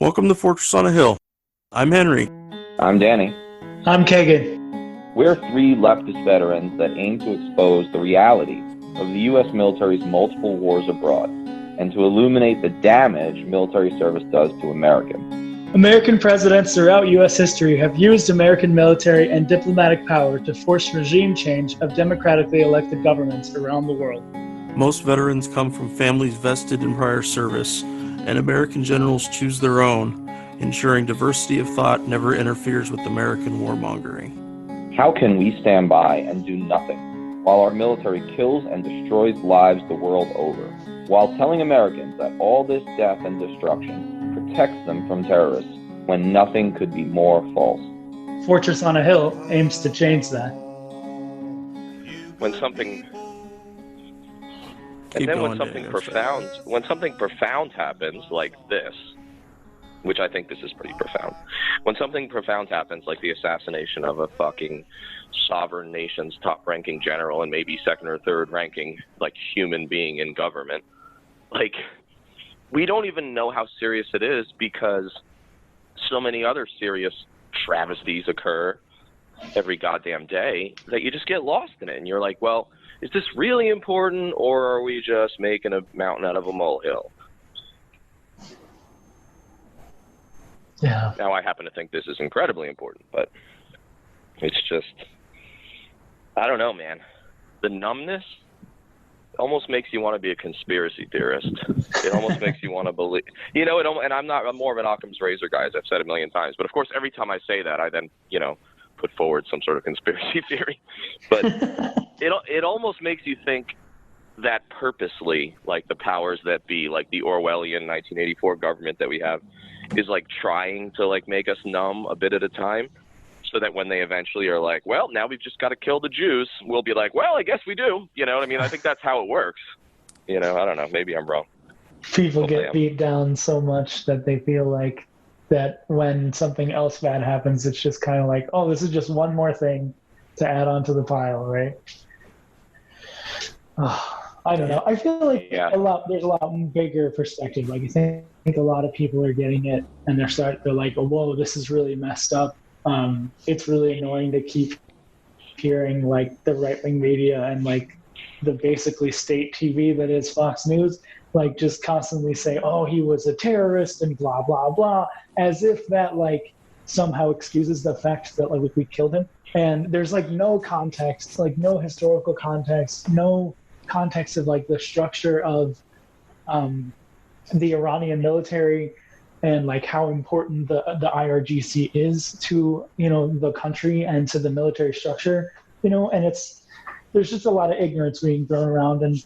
Welcome to Fortress on a Hill. I'm Henry. I'm Danny. I'm Kagan. We're three leftist veterans that aim to expose the reality of the U.S. military's multiple wars abroad and to illuminate the damage military service does to Americans. American presidents throughout U.S. history have used American military and diplomatic power to force regime change of democratically elected governments around the world. Most veterans come from families vested in prior service, and American generals choose their own, ensuring diversity of thought never interferes with American warmongering. How can we stand by and do nothing while our military kills and destroys lives the world over, while telling Americans that all this death and destruction protects them from terrorists when nothing could be more false? Fortress on a Hill aims to change that. When something profound happens like this, which I think this is pretty profound. When something profound happens like the assassination of a fucking sovereign nation's top-ranking general and maybe second or third ranking like human being in government, like, we don't even know how serious it is because so many other serious travesties occur every goddamn day that you just get lost in it. And you're like, well, is this really important, or are we just making a mountain out of a molehill? Yeah. Now, I happen to think this is incredibly important, but it's just, I don't know, man. The numbness almost makes you want to be a conspiracy theorist. It almost makes you want to believe, and I'm more of an Occam's razor guy, as I've said a million times. But of course, every time I say that, I then, put forward some sort of conspiracy theory. But it almost makes you think that purposely, like the powers that be, like the Orwellian 1984 government that we have, is like trying to like make us numb a bit at a time, so that when they eventually are like, well, now we've just got to kill the Jews, we'll be like, well, I guess we do. You know what I mean? I think that's how it works. I don't know. Maybe I'm wrong. People get beat down so much that they feel like that when something else bad happens, it's just kind of like, oh, this is just one more thing to add onto the pile, right? I don't know. I feel like there's a lot bigger perspective. Like, I think a lot of people are getting it, and they're like, oh, whoa, this is really messed up. It's really annoying to keep hearing like the right-wing media and like the basically state TV that is Fox News, like just constantly say, oh, he was a terrorist and blah, blah, blah, as if that like somehow excuses the fact that like we killed him. And there's like no context, like no historical context, no context of like the structure of the Iranian military and like how important the IRGC is to, the country and to the military structure, and there's just a lot of ignorance being thrown around. And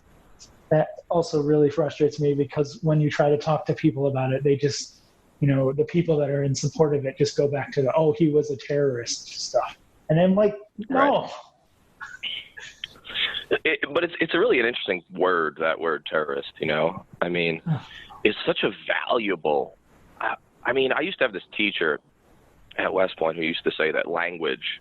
that also really frustrates me because when you try to talk to people about it, they just, the people that are in support of it just go back to oh, he was a terrorist stuff. And I'm like, no. Right. But it's really an interesting word, that word terrorist, I mean, it's such a valuable, I used to have this teacher at West Point who used to say that language,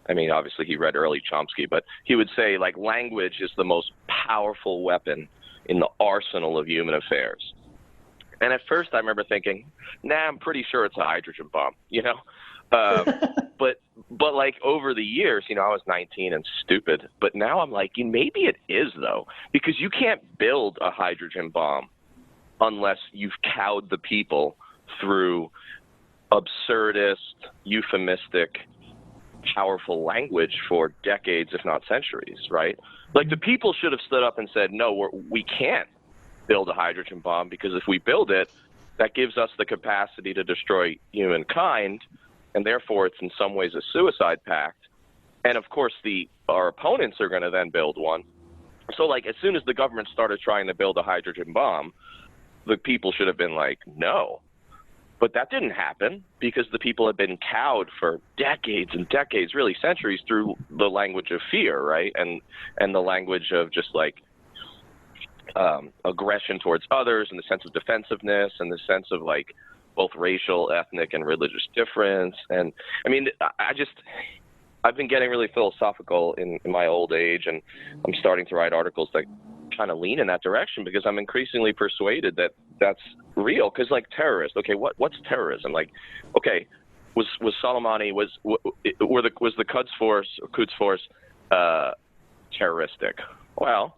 obviously he read early Chomsky, but he would say, like, language is the most powerful weapon in the arsenal of human affairs. And at first I remember thinking, I'm pretty sure it's a hydrogen bomb, but like over the years, I was 19 and stupid, but now I'm like, maybe it is though, because you can't build a hydrogen bomb unless you've cowed the people through absurdist, euphemistic, powerful language for decades, if not centuries, right? Like the people should have stood up and said, no, we can't build a hydrogen bomb because if we build it, that gives us the capacity to destroy humankind, and therefore it's in some ways a suicide pact. And of course, our opponents are going to then build one. So like as soon as the government started trying to build a hydrogen bomb, the people should have been like, no. But that didn't happen because the people had been cowed for decades and decades, really centuries, through the language of fear, right? And the language of just like aggression towards others, and the sense of defensiveness, and the sense of like both racial, ethnic, and religious difference. And I've been getting really philosophical in my old age, and I'm starting to write articles that kind of lean in that direction because I'm increasingly persuaded that that's real. Because like terrorist, okay, what's terrorism? Like, okay, was Soleimani was the Quds Force terroristic? Well,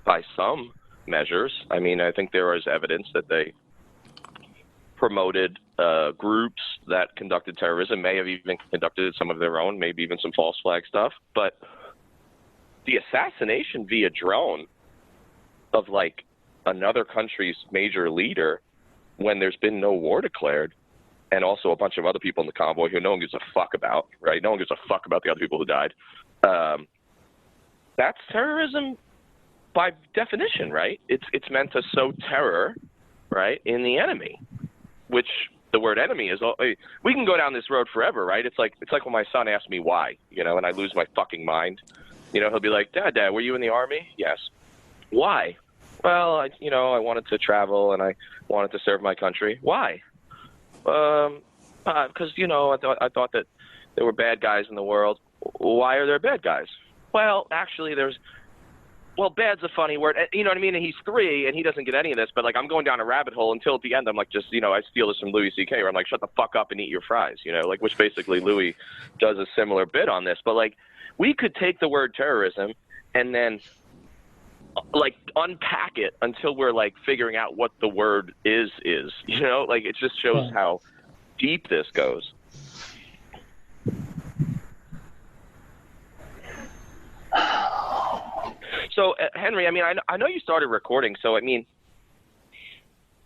by some measures, I mean, I think there is evidence that they promoted groups that conducted terrorism, may have even conducted some of their own, maybe even some false flag stuff. But the assassination via drone of like another country's major leader when there's been no war declared, and also a bunch of other people in the convoy who no one gives a fuck about, right? No one gives a fuck about the other people who died. That's terrorism by definition, right? It's meant to sow terror, right, in the enemy, which the word enemy is. We can go down this road forever, right? It's like when my son asks me why, and I lose my fucking mind. He'll be like, Dad, were you in the Army? Yes. Why? Well, I wanted to travel and I wanted to serve my country. Why? Because, I thought that there were bad guys in the world. Why are there bad guys? Well, actually, bad's a funny word. You know what I mean? And he's 3 and he doesn't get any of this, but like I'm going down a rabbit hole until at the end I'm like I steal this from Louis C.K. where I'm like, shut the fuck up and eat your fries, which basically Louis does a similar bit on this. But like we could take the word terrorism and then like unpack it until we're like figuring out what the word is, like it just shows how deep this goes. So, Henry, I mean, I know you started recording, so, I mean,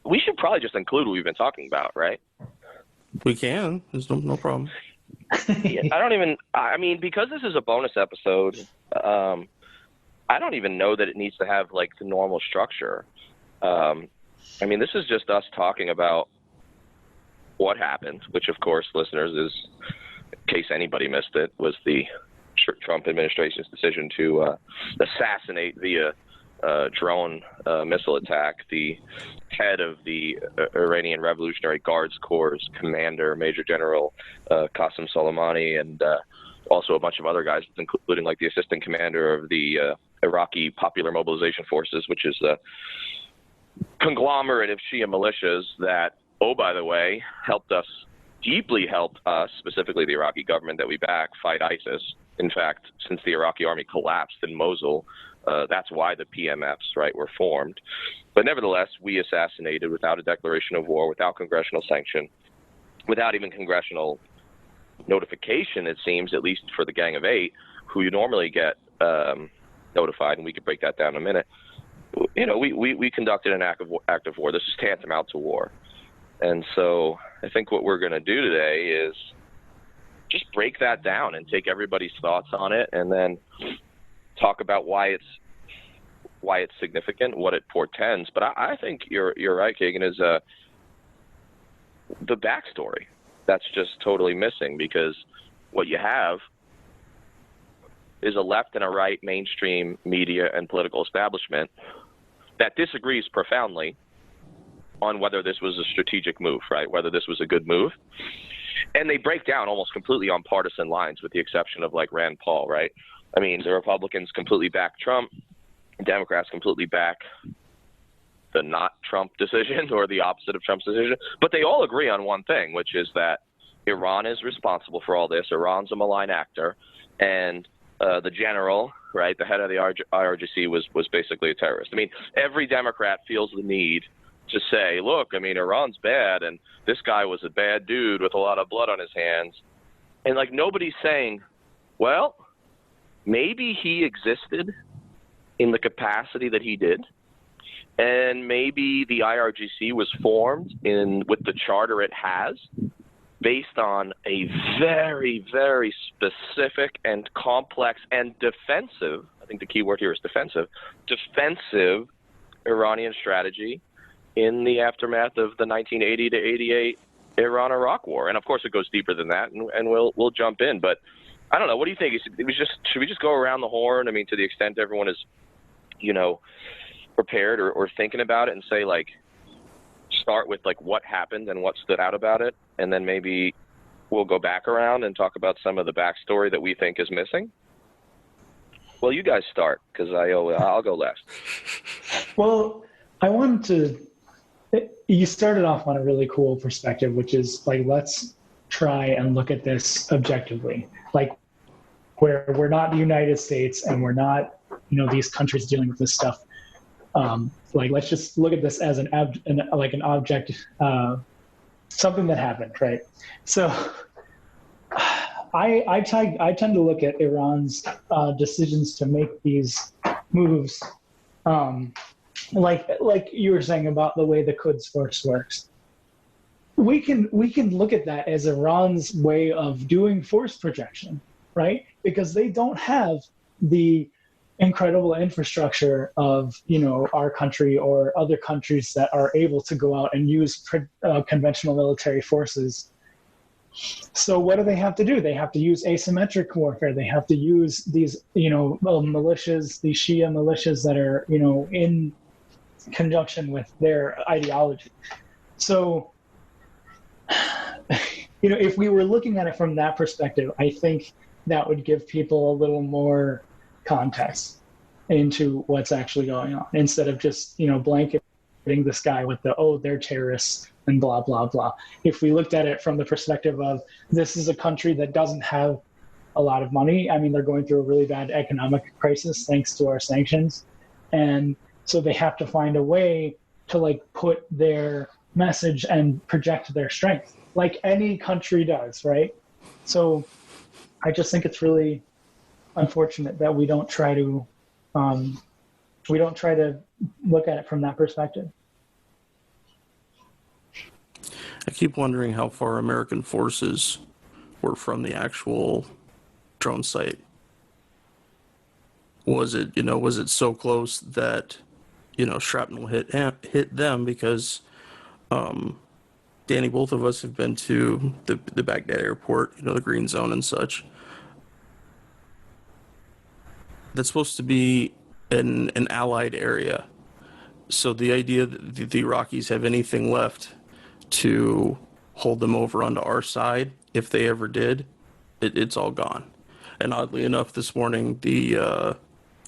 we should probably just include what we've been talking about, right? We can. There's no problem. Because this is a bonus episode, I don't even know that it needs to have, like, the normal structure. This is just us talking about what happened, which, of course, listeners, is, in case anybody missed it, was the Trump administration's decision to assassinate via drone missile attack the head of the Iranian Revolutionary Guards Corps commander, Major General Qassem Suleimani, and also a bunch of other guys, including like the assistant commander of the Iraqi Popular Mobilization Forces, which is a conglomerate of Shia militias that, oh, by the way, deeply helped us, specifically the Iraqi government that we back, fight ISIS. In fact, since the Iraqi army collapsed in Mosul, that's why the PMFs, right, were formed. But nevertheless, we assassinated without a declaration of war, without congressional sanction, without even congressional notification, it seems, at least for the Gang of Eight, who you normally get notified, and we could break that down in a minute. We conducted an act of war. This is tantamount to war. And so I think what we're going to do today is just break that down and take everybody's thoughts on it, and then talk about why it's significant, what it portends. But I think you're right, Kagan, is the backstory that's just totally missing, because what you have is a left and a right mainstream media and political establishment that disagrees profoundly on whether this was a strategic move, right? Whether this was a good move. And they break down almost completely on partisan lines, with the exception of like Rand Paul, right? I mean, the Republicans completely back Trump. Democrats completely back the not Trump decision, or the opposite of Trump's decision. But they all agree on one thing, which is that Iran is responsible for all this. Iran's a malign actor. And the general, right, the head of the IRGC was basically a terrorist. I mean, every Democrat feels the need to say, look, I mean, Iran's bad, and this guy was a bad dude with a lot of blood on his hands. And, like, nobody's saying, well, maybe he existed in the capacity that he did, and maybe the IRGC was formed with the charter it has based on a very, very specific and complex and defensive, I think the key word here is defensive Iranian strategy in the aftermath of the 1980 to 88 Iran-Iraq war. And of course it goes deeper than that, and we'll jump in. But I don't know, what do you think? Should we just go around the horn? I mean, to the extent everyone is, prepared or thinking about it, and say, like, start with like what happened and what stood out about it, and then maybe we'll go back around and talk about some of the backstory that we think is missing? Well, you guys start, because I'll go last. Well, I wanted to. You started off on a really cool perspective, which is like, let's try and look at this objectively. Like, where we're not the United States and we're not, these countries dealing with this stuff. Like, let's just look at this as an object, something that happened, right? So I tend to look at Iran's decisions to make these moves, like you were saying about the way the Quds Force works. We can look at that as Iran's way of doing force projection, right? Because they don't have the incredible infrastructure of our country or other countries that are able to go out and use conventional military forces. So what do they have to do? They have to use asymmetric warfare. They have to use these militias, these Shia militias that are in conjunction with their ideology. So if we were looking at it from that perspective, I think that would give people a little more context into what's actually going on, instead of just blanketing this guy with they're terrorists and blah blah blah. If we looked at it from the perspective of, this is a country that doesn't have a lot of money. I mean, they're going through a really bad economic crisis thanks to our sanctions, and so they have to find a way to put their message and project their strength, like any country does, right? So I just think it's really unfortunate that we don't try to look at it from that perspective. I keep wondering how far American forces were from the actual drone site. Was it so close that shrapnel hit them? Because Danny, both of us have been to the Baghdad airport, the green zone and such. That's supposed to be an allied area. So the idea that the Iraqis have anything left to hold them over onto our side, if they ever did, it's all gone. And oddly enough, this morning, the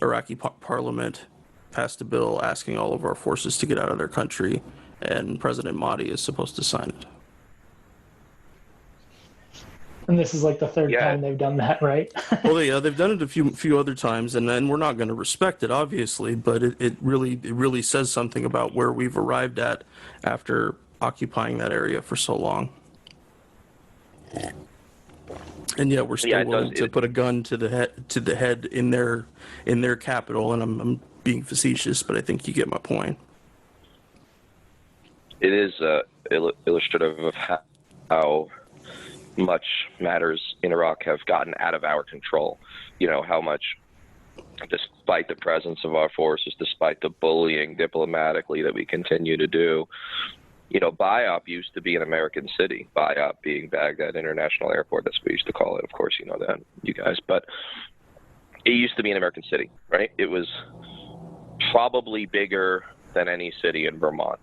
Iraqi parliament passed a bill asking all of our forces to get out of their country, and President Mahdi is supposed to sign it. And this is the third time they've done that, right? Well, yeah, they've done it a few other times, and then we're not going to respect it, obviously, but it really says something about where we've arrived at after occupying that area for so long. And yet we're still willing to put a gun to the head in their capital, and I'm being facetious, but I think you get my point. It is illustrative of how much matters in Iraq have gotten out of our control. How much, despite the presence of our forces, despite the bullying diplomatically that we continue to do, BIOP used to be an American city, BIOP being Baghdad International Airport. That's what we used to call it. Of course, you know that, you guys. But it used to be an American city, right? It was probably bigger than any city in Vermont,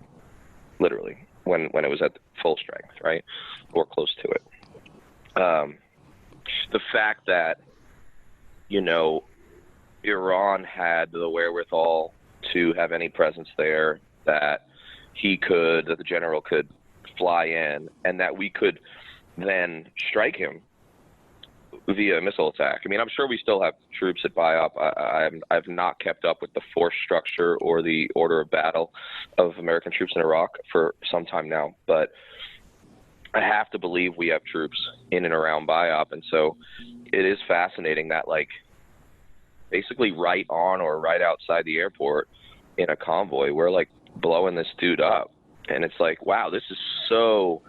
literally, when it was at full strength, right? Or close to it. The fact that, Iran had the wherewithal to have any presence there, that the general could fly in, and that we could then strike him via missile attack. I mean, I'm sure we still have troops at BIOP. I've not kept up with the force structure or the order of battle of American troops in Iraq for some time now, but I have to believe we have troops in and around BIOP, and so it is fascinating that, basically right on or right outside the airport in a convoy, we're, blowing this dude up. And it's wow, this is so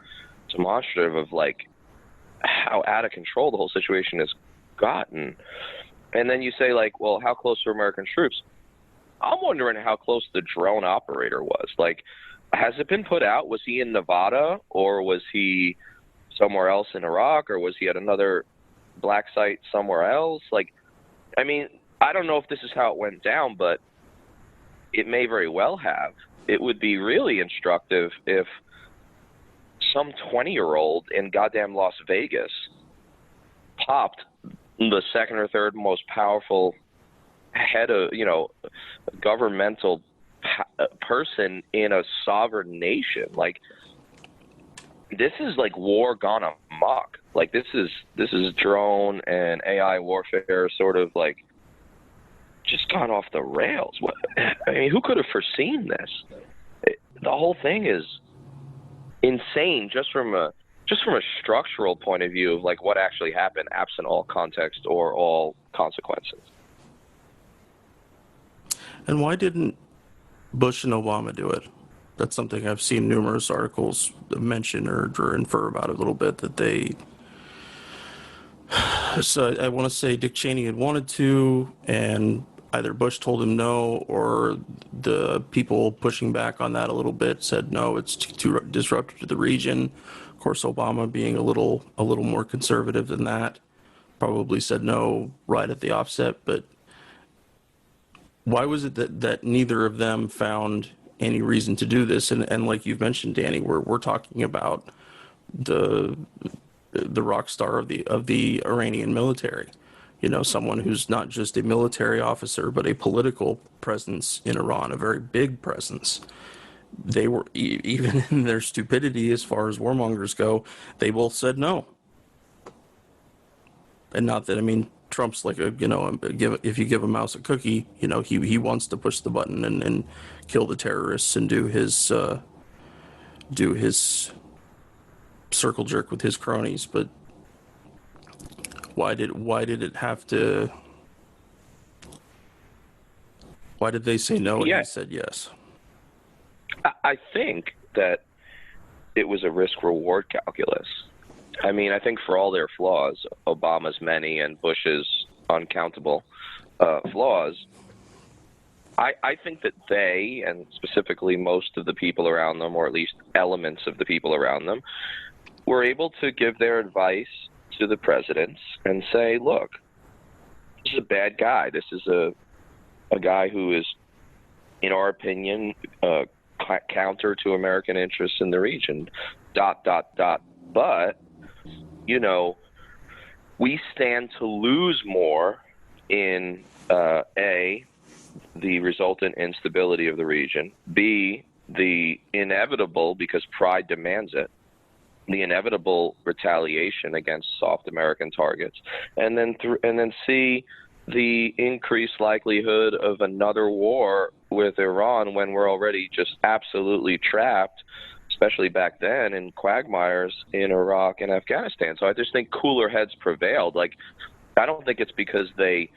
demonstrative of, how out of control the whole situation has gotten. And then you say, well, how close are American troops? I'm wondering how close the drone operator was. Has it been put out? Was he in Nevada, or was he somewhere else in Iraq, or was he at another black site somewhere else? I mean, I don't know if this is how it went down, but it may very well have. It would be really instructive if some 20-year-old in goddamn Las Vegas popped the second or third most powerful head of, governmental person in a sovereign nation. Like, this is like war gone amok. Like, this is drone and AI warfare sort of like just gone off the rails. I mean, who could have foreseen this? The whole thing is insane, just from a structural point of view of like what actually happened, absent all context or all consequences. And why didn't Bush and Obama do it? That's something I've seen numerous articles mention or infer about a little bit, that they. So I want to say Dick Cheney had wanted to, and either Bush told him no, or the people pushing back on that a little bit said no, it's too disruptive to the region. Of course, Obama, being a little more conservative than that, probably said no right at the offset. But why was it that neither of them found any reason to do this? And like you've mentioned, Danny, we're talking about the rock star of the Iranian military. Someone who's not just a military officer, but a political presence in Iran, a very big presence. They were, even in their stupidity as far as warmongers go, they both said no. And not that, I mean, Trump's like if you give a mouse a cookie, he wants to push the button and kill the terrorists and do his circle jerk with his cronies. But why did they say no and he said yes? I think that it was a risk-reward calculus. I mean, I think for all their flaws, Obama's many and Bush's uncountable flaws, I think that they, and specifically most of the people around them, or at least elements of the people around them, were able to give their advice to the presidents and say, look, this is a bad guy. This is a guy who is, in our opinion, counter to American interests in the region, ... But, we stand to lose more in, A, the resultant instability of the region, B, the inevitable, because pride demands it, the inevitable retaliation against soft American targets, and then C, the increased likelihood of another war with Iran when we're already just absolutely trapped, especially back then, in quagmires in Iraq and Afghanistan. So I just think cooler heads prevailed. Like, I don't think it's because they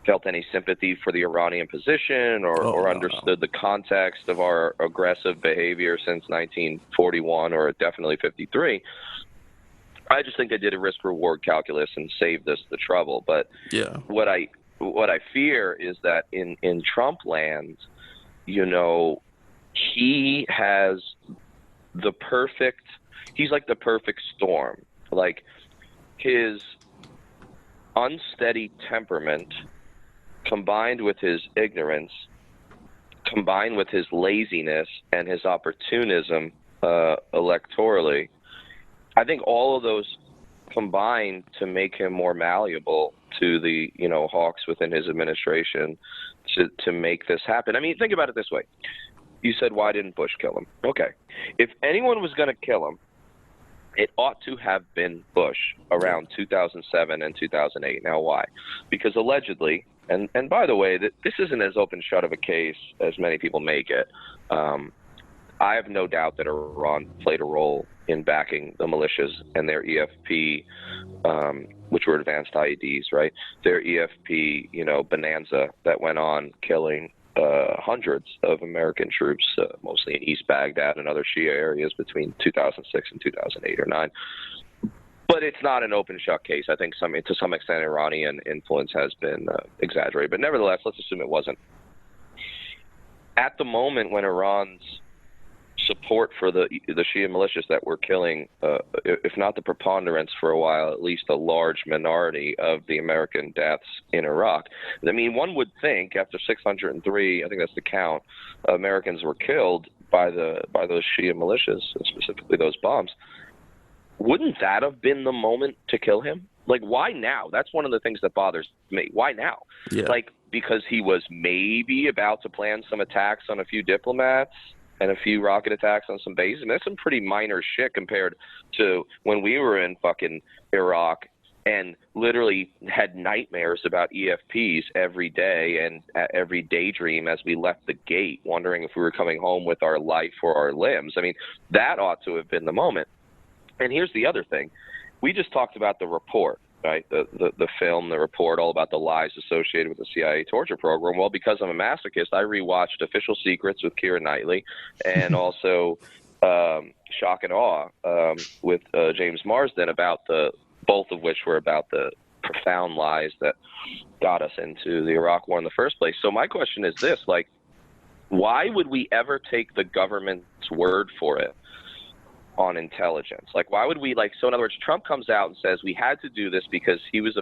felt any sympathy for the Iranian position or understood the context of our aggressive behavior since 1941 or definitely 53. I just think they did a risk-reward calculus and saved us the trouble. But yeah, what I fear is that in Trump land, he has he's like the perfect storm. Like, his unsteady temperament combined with his ignorance, combined with his laziness and his opportunism electorally, I think all of those combine to make him more malleable to the hawks within his administration to make this happen. I mean, think about it this way. You said, why didn't Bush kill him? Okay. If anyone was going to kill him, it ought to have been Bush around 2007 and 2008. Now, why? Because allegedly, and by the way, this isn't as open shut of a case as many people make it. I have no doubt that Iran played a role in backing the militias and their EFP, which were advanced IEDs, right? Their EFP, bonanza that went on killing hundreds of American troops, mostly in East Baghdad and other Shia areas between 2006 and 2008 or 9. But it's not an open shut case. I think to some extent Iranian influence has been exaggerated. But nevertheless, let's assume it wasn't. At the moment when Iran's support for the Shia militias that were killing, if not the preponderance for a while, at least a large minority of the American deaths in Iraq. I mean, one would think after 603, I think that's the count, Americans were killed by those Shia militias, specifically those bombs. Wouldn't that have been the moment to kill him? Like, why now? That's one of the things that bothers me. Why now? Yeah. Like, because he was maybe about to plan some attacks on a few diplomats and a few rocket attacks on some bases. I mean, that's some pretty minor shit compared to when we were in fucking Iraq and literally had nightmares about EFPs every day and every daydream as we left the gate, wondering if we were coming home with our life or our limbs. I mean, that ought to have been the moment. And here's the other thing. We just talked about the report, right? The film, the report, all about the lies associated with the CIA torture program. Well, because I'm a masochist, I rewatched Official Secrets with Keira Knightley and also Shock and Awe with James Marsden, about both of which were about the profound lies that got us into the Iraq War in the first place. So my question is this, like, why would we ever take the government's word for it on intelligence? Like, why would we, like, so in other words, Trump comes out and says we had to do this because he was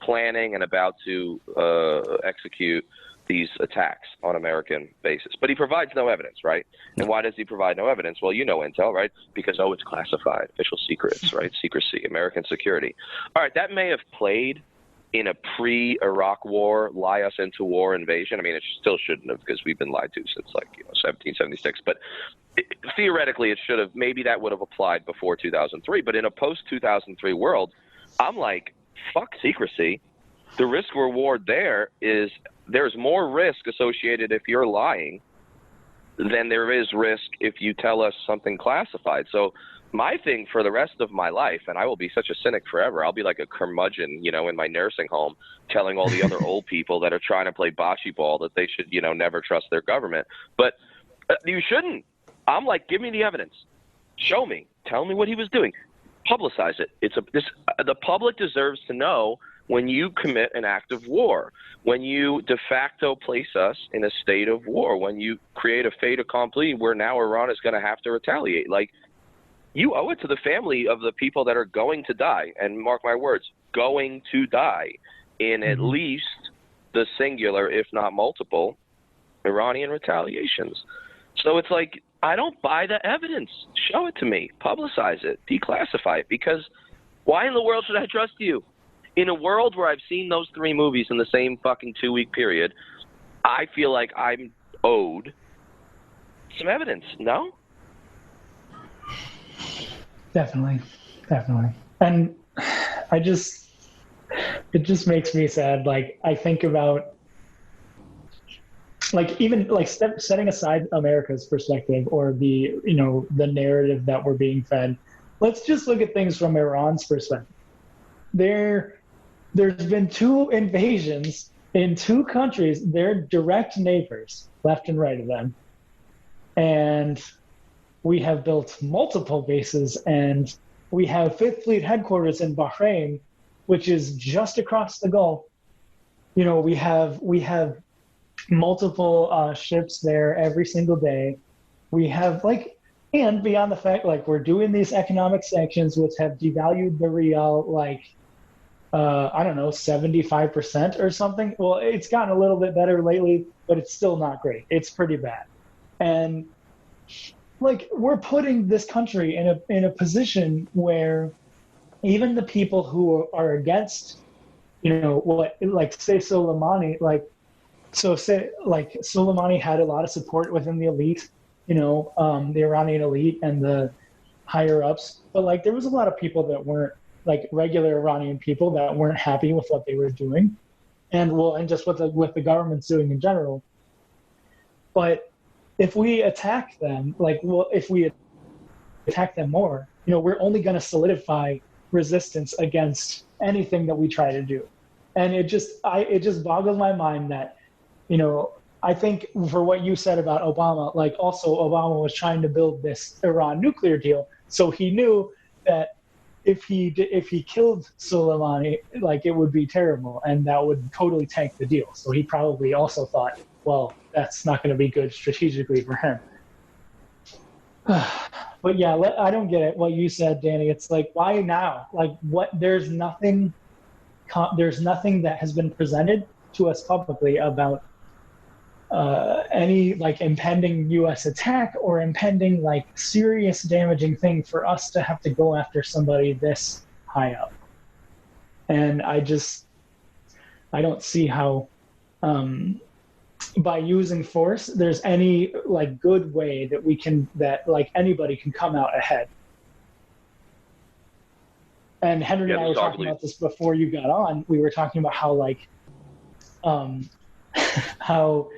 planning and about to execute these attacks on American bases. But he provides no evidence, right? And why does he provide no evidence? Well, you know intel, right? Because, it's classified, official secrets, right? Secrecy, American security. All right, that may have played in a pre-Iraq war, lie us into war invasion. I mean, it still shouldn't have, because we've been lied to since 1776. But theoretically, it should have. Maybe that would have applied before 2003. But in a post-2003 world, I'm like, fuck secrecy. The risk reward there's more risk associated if you're lying than there is risk if you tell us something classified. So my thing for the rest of my life, and I will be such a cynic forever, I'll be like a curmudgeon, in my nursing home, telling all the other old people that are trying to play bocce ball that they should, never trust their government. But you shouldn't. I'm like, give me the evidence. Show me. Tell me what he was doing. Publicize it. The public deserves to know when you commit an act of war, when you de facto place us in a state of war, when you create a fait accompli where now Iran is going to have to retaliate. Like, you owe it to the family of the people that are going to die, and mark my words, going to die in at least the singular, if not multiple, Iranian retaliations. So it's like, I don't buy the evidence. Show it to me. Publicize it. Declassify it. Because why in the world should I trust you? In a world where I've seen those 3 movies in the same fucking 2-week period, I feel like I'm owed some evidence. No? Definitely. And it just makes me sad. Like, I think about, like, even like setting aside America's perspective or the narrative that we're being fed. Let's just look at things from Iran's perspective. There's been 2 invasions in 2 countries. They're direct neighbors, left and right of them. And we have built multiple bases, and we have 5th Fleet headquarters in Bahrain, which is just across the Gulf. We have multiple ships there every single day. We have, and beyond the fact, we're doing these economic sanctions, which have devalued the rial, 75% or something. Well, it's gotten a little bit better lately, but it's still not great. It's pretty bad. And we're putting this country in a position where even the people who are against, say Soleimani, Soleimani had a lot of support within the elite, the Iranian elite and the higher ups. But there was a lot of people that weren't, regular Iranian people that weren't happy with what they were doing, and just what the government's doing in general. But if we attack them, if we attack them more, we're only going to solidify resistance against anything that we try to do. And it just boggles my mind that, I think for what you said about Obama, also Obama was trying to build this Iran nuclear deal. So he knew that if he killed Soleimani, it would be terrible, and that would totally tank the deal. So he probably also thought, well, that's not going to be good strategically for him. But yeah, I don't get it. What you said, Danny, it's why now? There's nothing that has been presented to us publicly about any impending U.S. attack or impending serious damaging thing for us to have to go after somebody this high up. And I don't see how by using force there's any like good way that like anybody can come out ahead. And Henry and I were talking about this before you got on. We were talking about how like how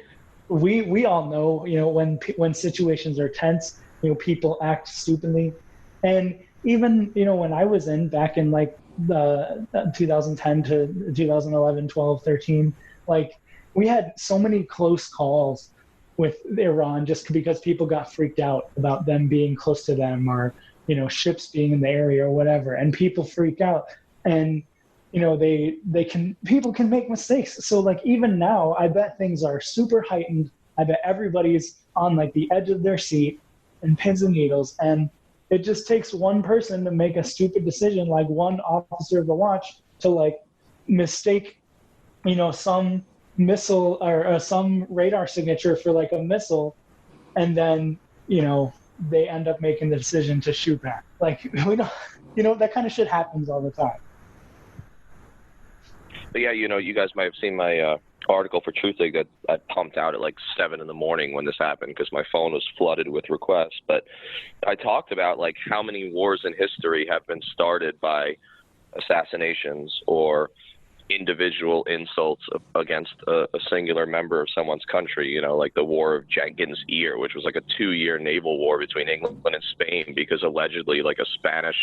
we all know, you know, when situations are tense, you know, people act stupidly. And even, you know, when I was back in like the 2010 to 2011, 12, 13, like we had so many close calls with Iran just because people got freaked out about them being close to them, or, you know, ships being in the area or whatever, and people freak out. And, you know, people can make mistakes. So like even now, I bet things are super heightened. I bet everybody's on like the edge of their seat and pins and needles. And it just takes one person to make a stupid decision, like one officer of the watch to like mistake, you know, some missile or some radar signature for like a missile. And then, you know, they end up making the decision to shoot back. Like, we don't, you know, that kind of shit happens all the time. But yeah, you know, you guys might have seen my article for Truthig that I pumped out at like 7 a.m. when this happened because my phone was flooded with requests. But I talked about like how many wars in history have been started by assassinations or individual insults against a singular member of someone's country, you know, like the War of Jenkins' Ear, which was like a 2-year naval war between England and Spain because allegedly like a Spanish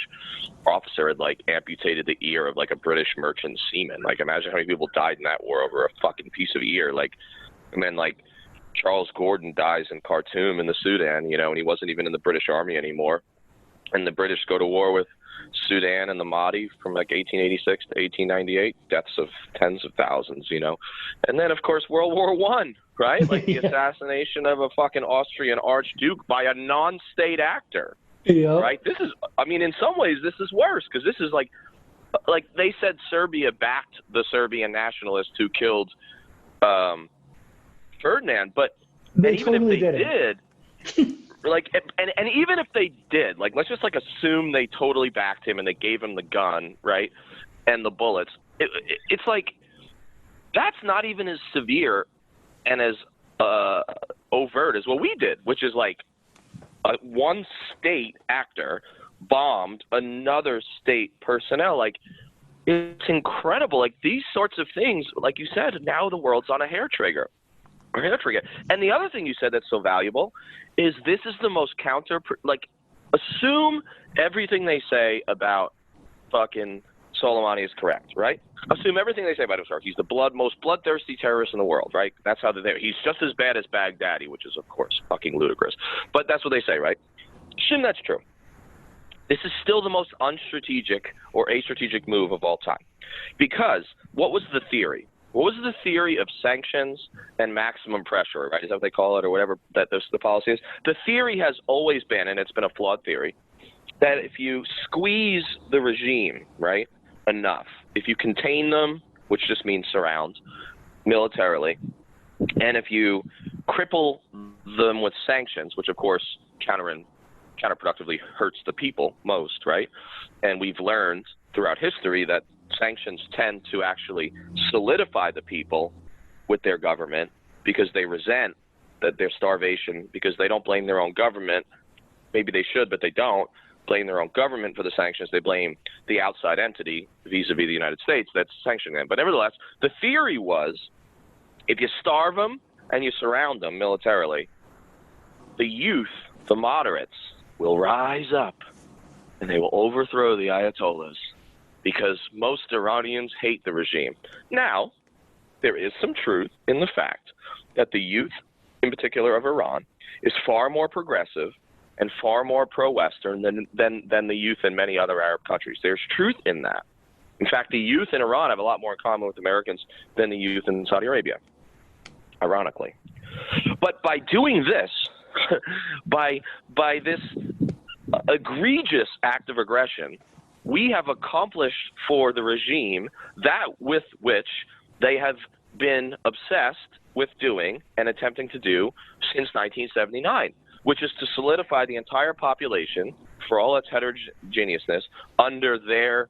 officer had like amputated the ear of like a British merchant seaman. Like imagine how many people died in that war over a fucking piece of ear. Like, and then like Charles Gordon dies in Khartoum in the Sudan, you know, and he wasn't even in the British Army anymore. And the British go to war with Sudan and the Mahdi from like 1886 to 1898, deaths of tens of thousands, you know. And then, of course, World War I, right? Like the assassination of a fucking Austrian archduke by a non-state actor, right? This is, I mean, in some ways, this is worse because this is like they said Serbia backed the Serbian nationalists who killed Ferdinand, but even if they did like, and even if they did, like, let's just like assume they totally backed him and they gave him the gun, right, and the bullets. It's like that's not even as severe and as overt as what we did, which is like one state actor bombed another state personnel. Like, it's incredible. Like these sorts of things, like you said, now the world's on a hair trigger. And the other thing you said that's so valuable is this is the most like, assume everything they say about fucking Soleimani is correct, right? Assume everything they say about him is correct. He's the most bloodthirsty terrorist in the world, right? That's how they're there. He's just as bad as Baghdadi, which is, of course, fucking ludicrous. But that's what they say, right? Assume that's true. This is still the most unstrategic or astrategic move of all time. Because what was the theory? What was the theory of sanctions and maximum pressure, right? Is that what they call it or whatever that the policy is? The theory has always been, and it's been a flawed theory, that if you squeeze the regime, right, enough, if you contain them, which just means surround militarily, and if you cripple them with sanctions, which of course counterproductively hurts the people most, right? And we've learned throughout history that sanctions tend to actually solidify the people with their government because they resent that their starvation, because they don't blame their own government. Maybe they should, but they don't blame their own government for the sanctions. They blame the outside entity vis-a-vis the United States that's sanctioning them. But nevertheless, the theory was if you starve them and you surround them militarily, the youth, the moderates, will rise up and they will overthrow the Ayatollahs, because most Iranians hate the regime. Now, there is some truth in the fact that the youth, in particular of Iran, is far more progressive and far more pro-Western than the youth in many other Arab countries. There's truth in that. In fact, the youth in Iran have a lot more in common with Americans than the youth in Saudi Arabia, ironically. But by doing this, by this egregious act of aggression, we have accomplished for the regime that with which they have been obsessed with doing and attempting to do since 1979, which is to solidify the entire population, for all its heterogeneousness, under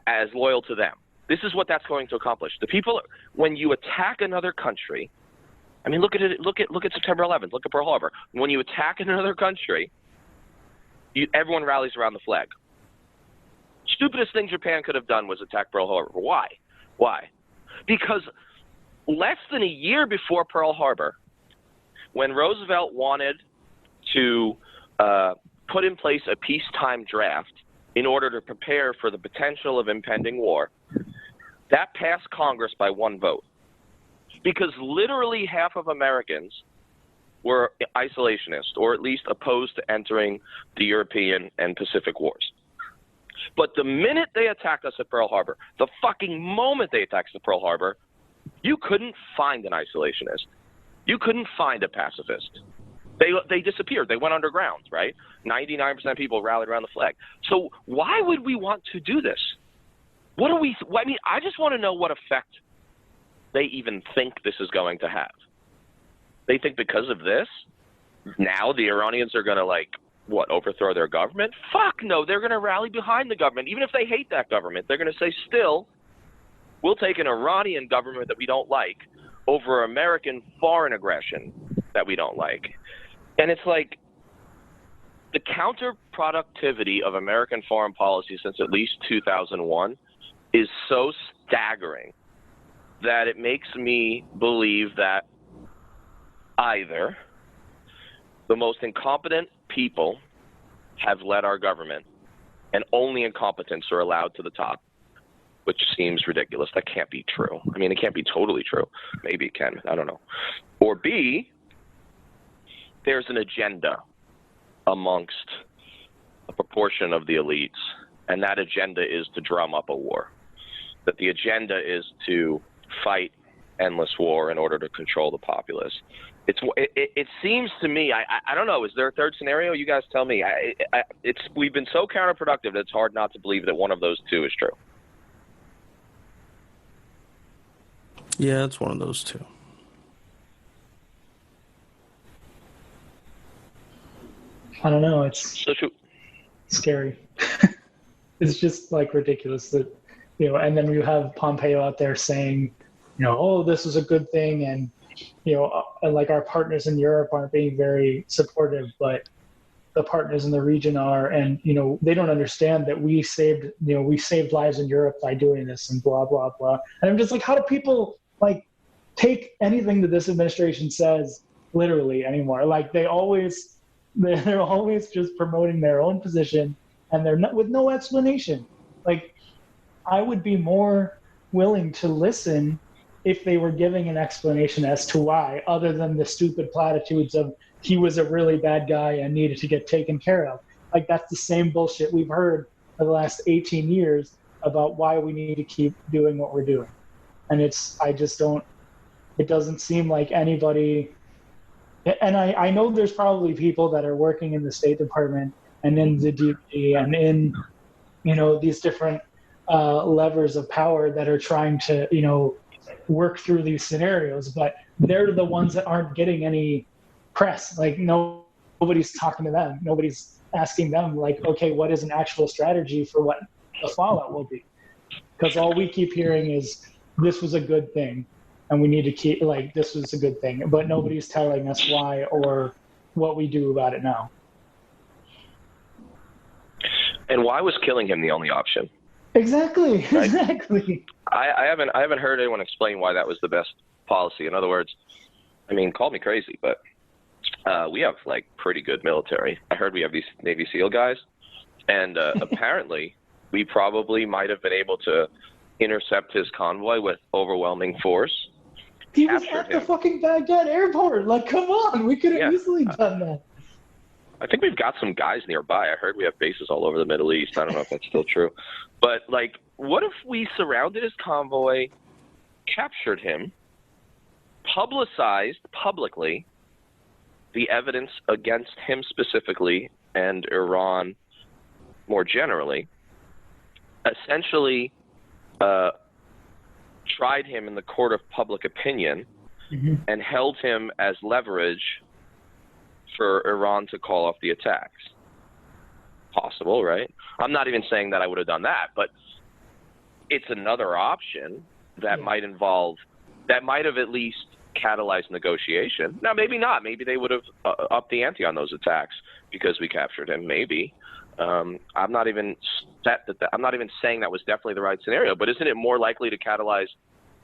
as loyal to them. This is what that's going to accomplish. The people, when you attack another country, I mean, look at it. Look at September 11th. Look at Pearl Harbor. When you attack another country, everyone rallies around the flag. Stupidest thing Japan could have done was attack Pearl Harbor. Why? Why? Because less than a year before Pearl Harbor, when Roosevelt wanted to put in place a peacetime draft in order to prepare for the potential of impending war, that passed Congress by one vote. Because literally half of Americans were isolationists, or at least opposed to entering the European and Pacific Wars. But the minute they attacked us at Pearl Harbor, the fucking moment they attacked us at Pearl Harbor, you couldn't find an isolationist. You couldn't find a pacifist. They disappeared. They went underground, right? 99% of people rallied around the flag. So why would we want to do this? I mean, I just want to know what effect they even think this is going to have. They think because of this, now the Iranians are going to, overthrow their government? Fuck no, they're going to rally behind the government. Even if they hate that government, they're going to say, still, we'll take an Iranian government that we don't like over American foreign aggression that we don't like. And it's like the counterproductivity of American foreign policy since at least 2001 is so staggering that it makes me believe that either the most incompetent people have led our government and only incompetents are allowed to the top, which seems ridiculous. That can't be true. I mean, it can't be totally true. Maybe it can. I don't know. Or B, there's an agenda amongst a proportion of the elites, and that agenda is to drum up a war. That the agenda is to fight endless war in order to control the populace. It seems to me, I don't know, is there a third scenario? You guys tell me. We've been so counterproductive that it's hard not to believe that one of those two is true. Yeah, it's one of those two. I don't know. It's scary. It's just ridiculous that, and then you have Pompeo out there saying, oh, this is a good thing. And, our partners in Europe aren't being very supportive, but the partners in the region are. And, they don't understand that we saved lives in Europe by doing this and blah, blah, blah. And I'm just like, how do people take anything that this administration says literally anymore? They're always just promoting their own position, and they're not with no explanation. I would be more willing to listen if they were giving an explanation as to why, other than the stupid platitudes of he was a really bad guy and needed to get taken care of. That's the same bullshit we've heard for the last 18 years about why we need to keep doing what we're doing. And it doesn't seem like anybody. And I know there's probably people that are working in the State Department and in the DoD and in, these different levers of power that are trying to, work through these scenarios, but they're the ones that aren't getting any press. Nobody's talking to them. Nobody's asking them, okay, what is an actual strategy for what the fallout will be? Because all we keep hearing is this was a good thing. And we need to keep, this was a good thing. But nobody's telling us why or what we do about it now. And why was killing him the only option? Exactly. Right? Exactly. I haven't heard anyone explain why that was the best policy. In other words, I mean, call me crazy, but we have pretty good military. I heard we have these Navy SEAL guys, and apparently we probably might have been able to intercept his convoy with overwhelming force. He was at the fucking Baghdad airport. Come on, we could have easily done that. I think we've got some guys nearby. I heard we have bases all over the Middle East. I don't know if that's still true. But, what if we surrounded his convoy, captured him, publicized publicly the evidence against him specifically and Iran more generally, essentially tried him in the court of public opinion and held him as leverage for Iran to call off the attacks? Possible, right? I'm not even saying that I would have done that, but it's another option that might have at least catalyzed negotiation. Now, maybe not. Maybe they would have upped the ante on those attacks because we captured him. Maybe. I'm not even I'm not even saying that was definitely the right scenario. But isn't it more likely to catalyze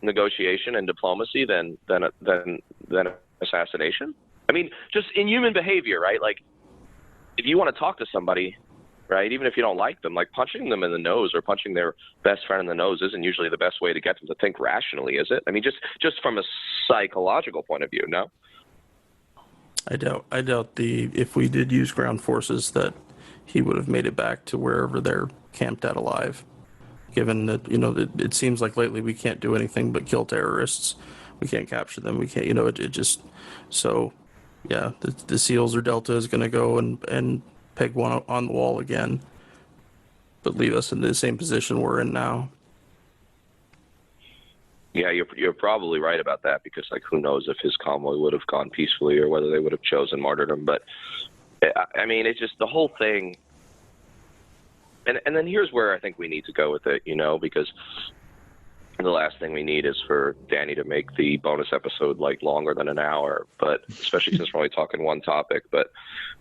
negotiation and diplomacy than assassination? I mean, just in human behavior, right? Like, if you want to talk to somebody, right, even if you don't like them, like punching them in the nose or punching their best friend in the nose isn't usually the best way to get them to think rationally, is it? I mean, just from a psychological point of view, no? I doubt if we did use ground forces that he would have made it back to wherever they're camped at alive. Given that, it seems like lately we can't do anything but kill terrorists. We can't capture them. We can't, it just, so yeah, the SEALs or Delta is going to go and peg one on the wall again, but leave us in the same position we're in now. Yeah, you're probably right about that, because like, who knows if his convoy would have gone peacefully or whether they would have chosen martyrdom. But I mean, it's just the whole thing. And then here's where I think we need to go with it, because the last thing we need is for Danny to make the bonus episode like longer than an hour, but especially since we're only talking one topic. But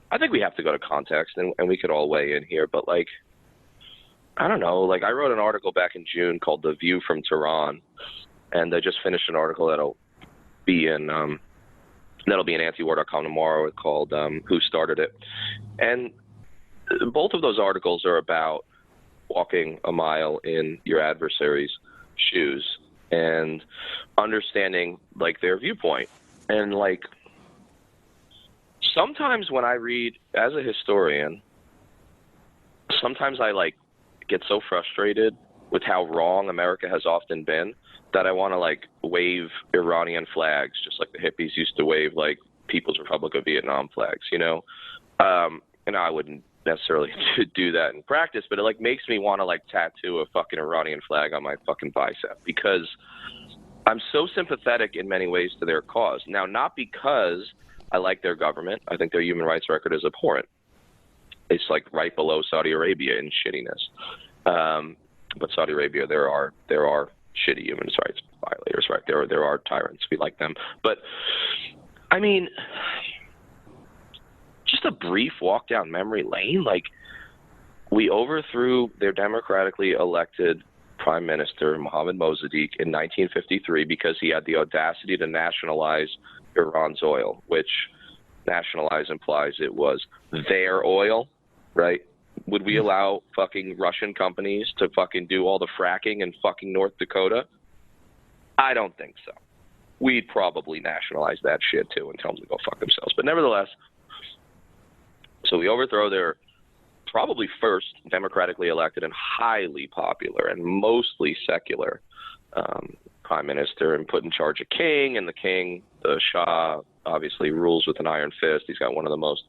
I think we have to go to context, and we could all weigh in here. But like, I don't know, like I wrote an article back in June called The View from Tehran, and I just finished an article that'll be in antiwar.com tomorrow called Who Started It? And both of those articles are about walking a mile in your adversary's shoes and understanding like their viewpoint. And like, sometimes when I read as a historian, sometimes I like get so frustrated with how wrong America has often been that I want to like wave Iranian flags, just like the hippies used to wave like People's Republic of Vietnam flags, and I wouldn't necessarily do that in practice, but it like makes me want to like tattoo a fucking Iranian flag on my fucking bicep, because I'm so sympathetic in many ways to their cause. Now, not because I like their government. I think their human rights record is abhorrent. It's like right below Saudi Arabia in shittiness. But Saudi Arabia, there are shitty human rights violators, right? There are tyrants. We like them. But I mean, just a brief walk down memory lane. Like, we overthrew their democratically elected prime minister, Mohammad Mossadegh, in 1953 because he had the audacity to nationalize Iran's oil, which nationalize implies it was their oil, right? Would we allow fucking Russian companies to fucking do all the fracking in fucking North Dakota? I don't think so. We'd probably nationalize that shit too and tell them to go fuck themselves. But nevertheless, so we overthrow their probably first democratically elected and highly popular and mostly secular prime minister, and put in charge a king. And the king, the Shah, obviously rules with an iron fist. He's got one of the most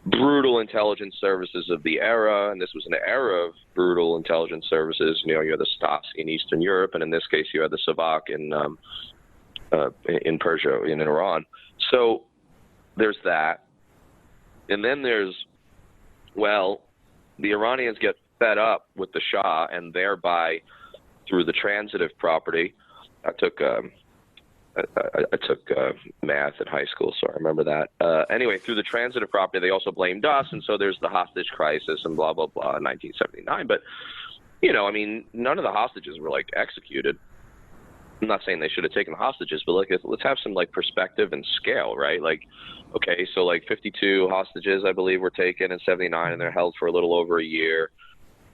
brutal intelligence services of the era, and this was an era of brutal intelligence services. You had the Stasi in Eastern Europe, and in this case, you had the Savak in Persia, in Iran. So there's that. And then there's, the Iranians get fed up with the Shah, and thereby, through the transitive property, I took math in high school, so I remember that. Anyway, through the transitive property, they also blamed us, and so there's the hostage crisis and blah, blah, blah in 1979. But, none of the hostages were, executed. I'm not saying they should have taken the hostages, but, let's have some, perspective and scale, right? Okay, so, 52 hostages, I believe, were taken in 79, and they're held for a little over a year.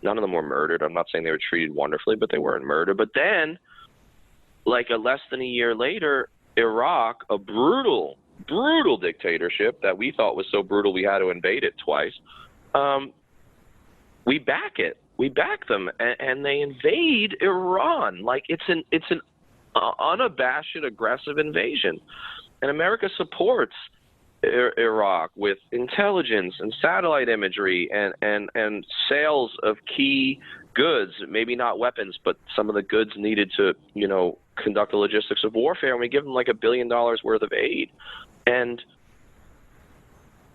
None of them were murdered. I'm not saying they were treated wonderfully, but they weren't murdered. But then, less than a year later, Iraq, a brutal dictatorship that we thought was so brutal we had to invade it twice, we back it. We back them, and they invade Iran. It's an unabashed, aggressive invasion. And America supports Iraq with intelligence and satellite imagery and sales of key goods, maybe not weapons, but some of the goods needed to, conduct the logistics of warfare. And we give them $1 billion worth of aid. And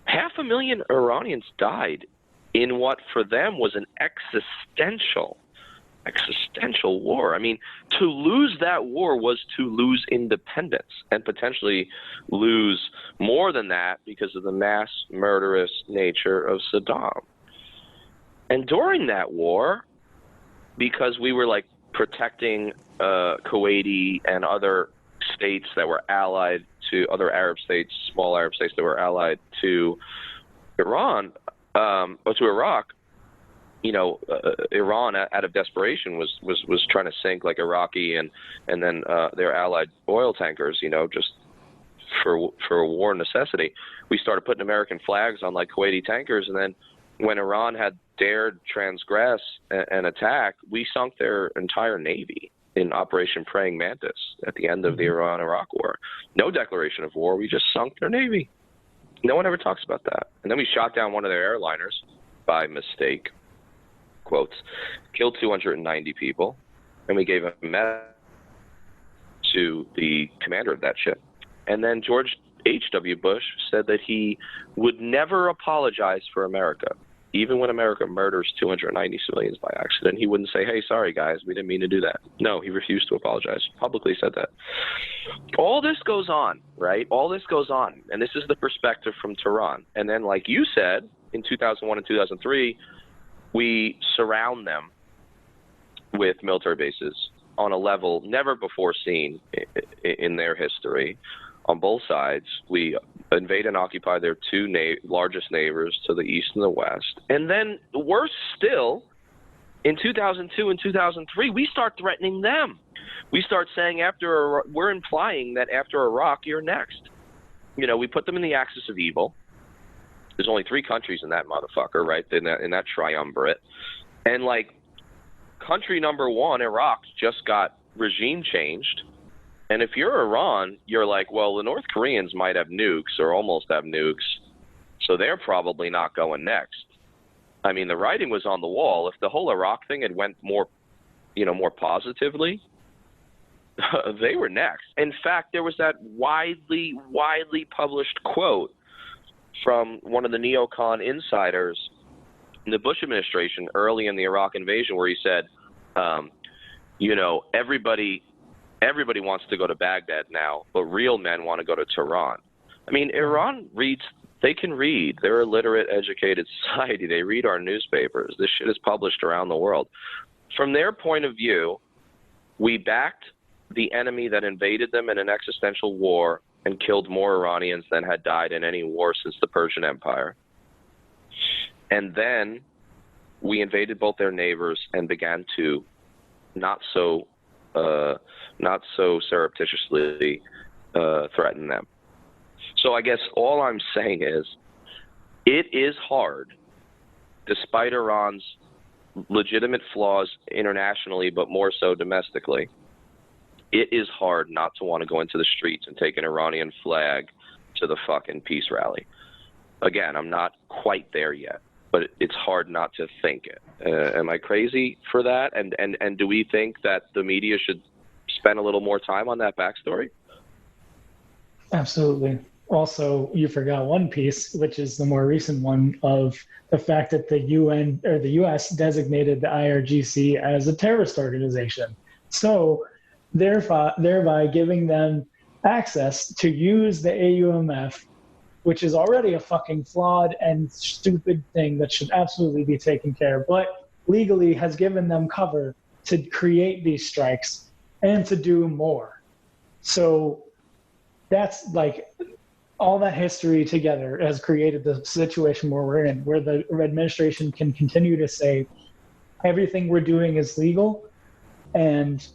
500,000 Iranians died in what for them was an existential existential war. I mean, to lose that war was to lose independence and potentially lose more than that because of the mass murderous nature of Saddam. And during that war, because we were like protecting Kuwaiti and other states that were allied to other Arab states, small Arab states that were allied to Iran, or to Iraq, Iran out of desperation was trying to sink like Iraqi and then their allied oil tankers, just for a war necessity. We started putting American flags on like Kuwaiti tankers, and then when Iran had dared transgress and attack, we sunk their entire navy in Operation Praying Mantis at the end of the Iran-Iraq war. No declaration of war. We just sunk their navy. No one ever talks about that. And then we shot down one of their airliners by mistake, quotes, killed 290 people, and we gave a message to the commander of that ship. And then George H.W. Bush said that he would never apologize for America. Even when America murders 290 civilians by accident, he wouldn't say, hey, sorry, guys, we didn't mean to do that. No, he refused to apologize. Publicly said that. All this goes on, right? All this goes on. And this is the perspective from Tehran. And then, like you said, in 2001 and 2003, we surround them with military bases on a level never before seen in their history. On both sides, we invade and occupy their two largest neighbors to the east and the west. And then, worse still, in 2002 and 2003, we start threatening them. We start saying we're implying that after Iraq, you're next. We put them in the axis of evil. There's only 3 countries in that motherfucker, right? In that triumvirate. And like country number 1, Iraq, just got regime changed. And if you're Iran, you're like, well, the North Koreans might have nukes or almost have nukes, so they're probably not going next. I mean, the writing was on the wall. If the whole Iraq thing had went more positively, they were next. In fact, there was that widely published quote from one of the neocon insiders in the Bush administration early in the Iraq invasion where he said, everybody wants to go to Baghdad now, but real men want to go to Tehran. I mean, Iran they can read. They're a literate, educated society. They read our newspapers. This shit is published around the world. From their point of view, we backed the enemy that invaded them in an existential war and killed more Iranians than had died in any war since the Persian Empire. And then we invaded both their neighbors and began to not so surreptitiously threaten them. So I guess all I'm saying is it is hard, despite Iran's legitimate flaws internationally, but more so domestically, it is hard not to want to go into the streets and take an Iranian flag to the fucking peace rally. Again, I'm not quite there yet, but it's hard not to think it. Am I crazy for that? And do we think that the media should spend a little more time on that backstory? Absolutely. Also, you forgot one piece, which is the more recent one of the fact that the UN or the US designated the IRGC as a terrorist organization. So thereby giving them access to use the AUMF, which is already a fucking flawed and stupid thing that should absolutely be taken care of, but legally has given them cover to create these strikes and to do more. So that's like all that history together has created the situation where we're in, where the administration can continue to say everything we're doing is legal and,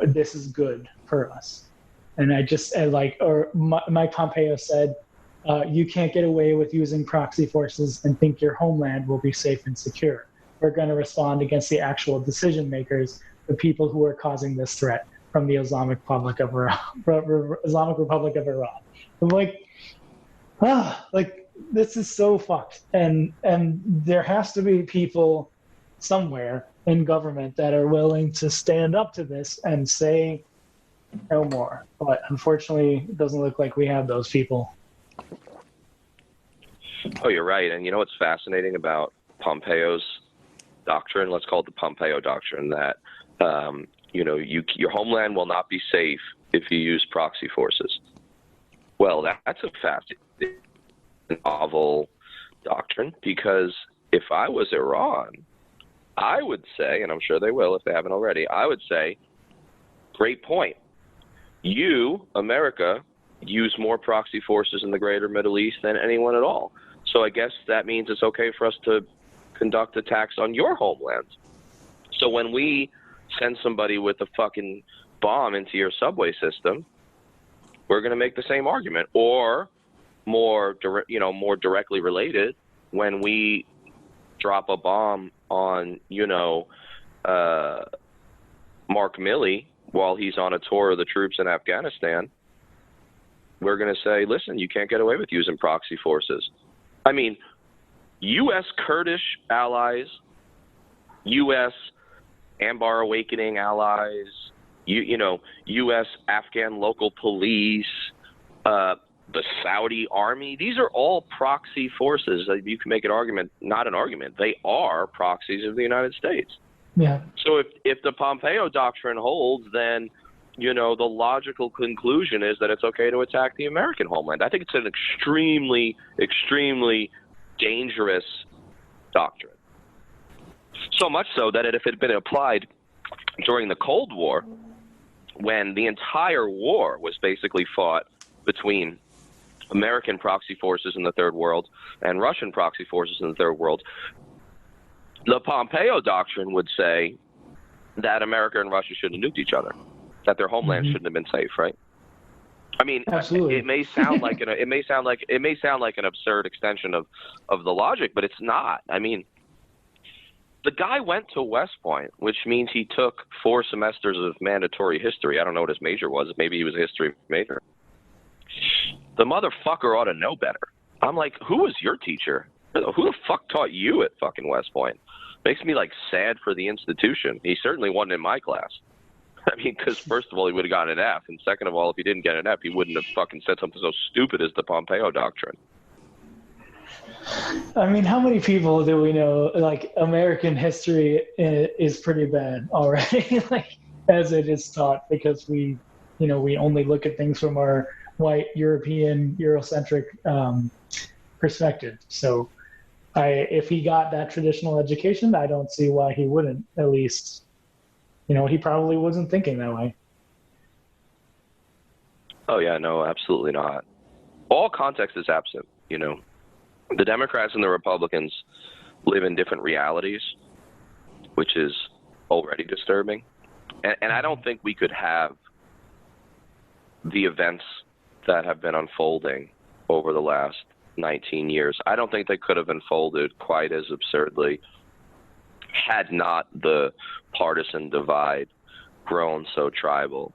this is good for us. And Mike Pompeo said, you can't get away with using proxy forces and think your homeland will be safe and secure. We're going to respond against the actual decision makers, the people who are causing this threat from the Islamic Republic of Iran. I'm like, this is so fucked. And there has to be people somewhere in government that are willing to stand up to this and say no more. But unfortunately, it doesn't look like we have those people. Oh, you're right. And you know what's fascinating about Pompeo's doctrine, let's call it the Pompeo doctrine, that your homeland will not be safe if you use proxy forces. Well, that's a fascinating, novel doctrine, because if I was Iran, I would say, and I'm sure they will if they haven't already, I would say, great point. You, America, use more proxy forces in the greater Middle East than anyone at all. So I guess that means it's okay for us to conduct attacks on your homeland. So when we send somebody with a fucking bomb into your subway system, we're going to make the same argument. Or more directly related, when we drop a bomb on, Mark Milley while he's on a tour of the troops in Afghanistan, we're going to say, listen, you can't get away with using proxy forces. I mean, U.S. Kurdish allies, U.S. Anbar Awakening allies, U.S. Afghan local police, the Saudi army, these are all proxy forces. You can make an argument, not an argument. They are proxies of the United States. Yeah. So if the Pompeo doctrine holds, then, the logical conclusion is that it's okay to attack the American homeland. I think it's an extremely, extremely dangerous doctrine. So much so that if it had been applied during the Cold War, when the entire war was basically fought between American proxy forces in the Third World and Russian proxy forces in the Third World, the Pompeo doctrine would say that America and Russia shouldn't have nuked each other, that their homeland shouldn't have been safe, right? I mean, absolutely. It may sound like an absurd extension of the logic, but it's not. I mean, the guy went to West Point, which means he took 4 semesters of mandatory history. I don't know what his major was. Maybe he was a history major. The motherfucker ought to know better. I'm like, who was your teacher? Who the fuck taught you at fucking West Point? Makes me sad for the institution. He certainly wasn't in my class. I mean, because first of all, he would have gotten an F, and second of all, if he didn't get an F, he wouldn't have fucking said something so stupid as the Pompeo doctrine. I mean, how many people do we know, American history is pretty bad already, as it is taught, because we only look at things from our white, European, Eurocentric perspective. So if he got that traditional education, I don't see why he wouldn't, at least, he probably wasn't thinking that way. Oh, yeah, no, absolutely not. All context is absent, The Democrats and the Republicans live in different realities, which is already disturbing. And I don't think we could have the events that have been unfolding over the last 19 years. I don't think they could have unfolded quite as absurdly had not the partisan divide grown so tribal,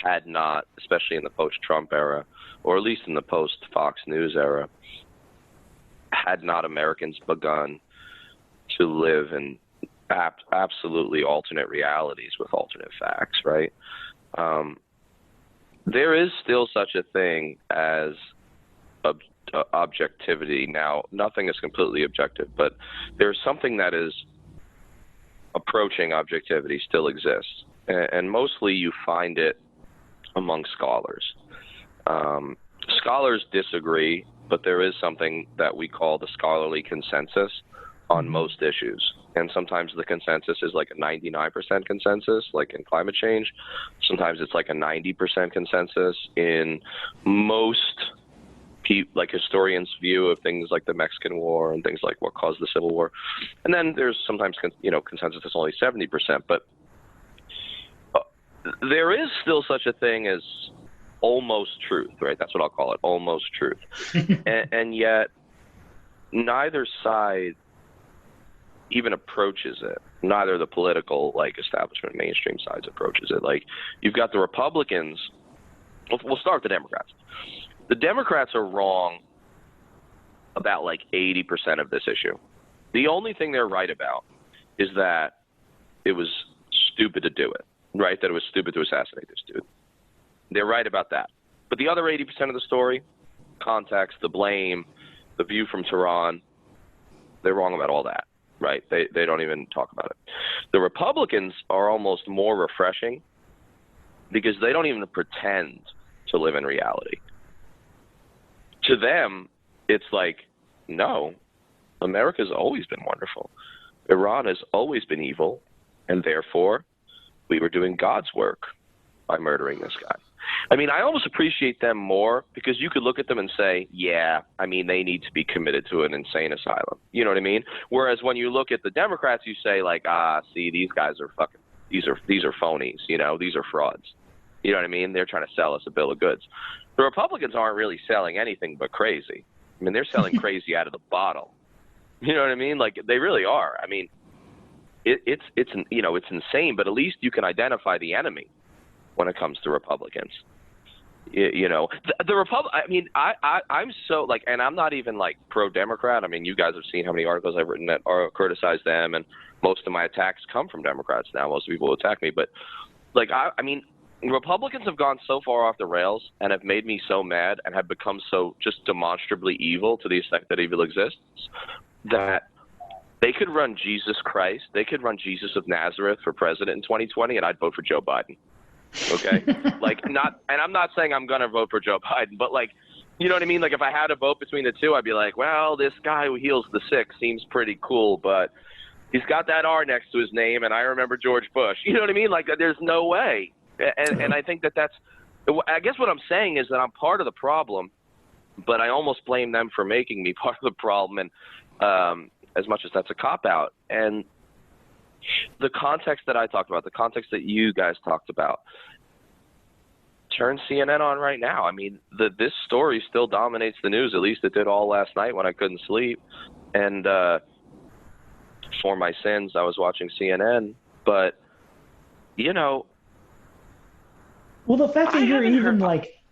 had not, especially in the post-Trump era, or at least in the post-Fox News era, had not Americans begun to live in absolutely alternate realities with alternate facts, right? There is still such a thing as objectivity. Now, nothing is completely objective, but there's something that is approaching objectivity still exists. And mostly you find it among scholars. Scholars disagree, but there is something that we call the scholarly consensus on most issues. And sometimes the consensus is like a 99% consensus, like in climate change. Sometimes it's like a 90% consensus in most historians' view of things like the Mexican War and things like what caused the Civil War. And then there's sometimes, consensus that's only 70%. But there is still such a thing as almost truth, right? That's what I'll call it, almost truth. and yet neither side even approaches it. Neither the political, establishment mainstream sides approaches it. You've got the Republicans. We'll start with the Democrats. The Democrats are wrong about 80% of this issue. The only thing they're right about is that it was stupid to do it, right? That it was stupid to assassinate this dude. They're right about that. But the other 80% of the story, context, the blame, the view from Tehran, they're wrong about all that. right? They don't even talk about it. The Republicans are almost more refreshing because they don't even pretend to live in reality. To them, it's like, no, America's always been wonderful. Iran has always been evil, and therefore we were doing God's work by murdering this guy. I mean, I almost appreciate them more because you could look at them and say, yeah, I mean, they need to be committed to an insane asylum. You know what I mean? Whereas when you look at the Democrats, you say like, see, these guys are fucking, these are phonies, you know, these are frauds. You know what I mean? They're trying to sell us a bill of goods. The Republicans aren't really selling anything but crazy. I mean, they're selling crazy out of the bottle. You know what I mean? Like, they really are. I mean, it's you know, it's insane, but at least you can identify the enemy when it comes to Republicans. You know, I mean, I'm so, like, and I'm not even, like, pro-Democrat. I mean, you guys have seen how many articles I've written that criticize them, and most of my attacks come from Democrats now. Most people will attack me. But, like, I mean, Republicans have gone so far off the rails and have made me so mad and have become so just demonstrably evil to the extent that evil exists that they could run Jesus Christ. They could run Jesus of Nazareth for president in 2020, and I'd vote for Joe Biden. Okay? Like, not, and I'm not saying I'm going to vote for Joe Biden, but, like, you know what I mean? Like, if I had to vote between the two, I'd be like, well, this guy who heals the sick seems pretty cool, but he's got that R next to his name, and I remember George Bush. You know what I mean? Like, there's no way. And I think that's, I guess what I'm saying is that I'm part of the problem, but I almost blame them for making me part of the problem, and as much as that's a cop-out. And the context that I talked about, the context that you guys talked about, turn CNN on right now. I mean, this story still dominates the news. At least it did all last night when I couldn't sleep. And for my sins, I was watching CNN. But, you know, well, the fact that you're even like,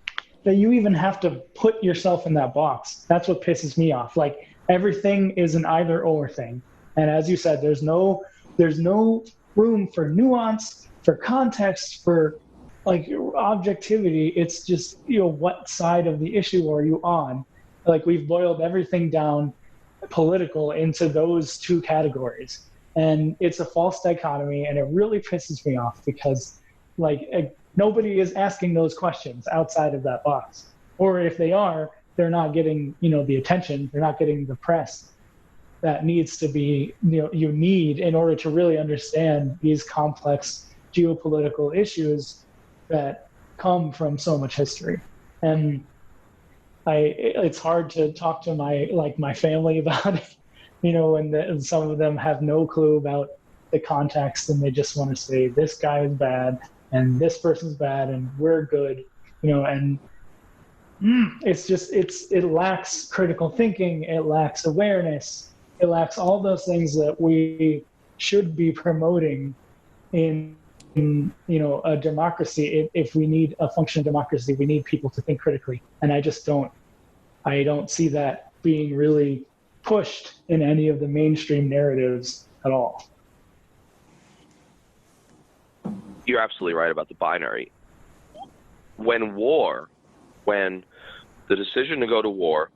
that you even have to put yourself in that box, that's what pisses me off. Like, everything is an either or thing. And as you said, there's no room for nuance, for context, for like objectivity. It's just, you know, what side of the issue are you on? Like, we've boiled everything down political into those two categories. And it's a false dichotomy, and it really pisses me off because, like, nobody is asking those questions outside of that box. Or if they are, they're not getting, you know, the attention, they're not getting the press that needs to be, you know, you need in order to really understand these complex geopolitical issues that come from so much history. And it's hard to talk to my family about it, you know, and some of them have no clue about the context, and they just want to say this guy is bad and this person's bad and we're good, you know, and it's just, it lacks critical thinking, it lacks awareness, it lacks all those things that we should be promoting in you know, a democracy. If we need a functioning democracy, we need people to think critically. And I don't see that being really pushed in any of the mainstream narratives at all. You're absolutely right about the binary. When the decision to go to war,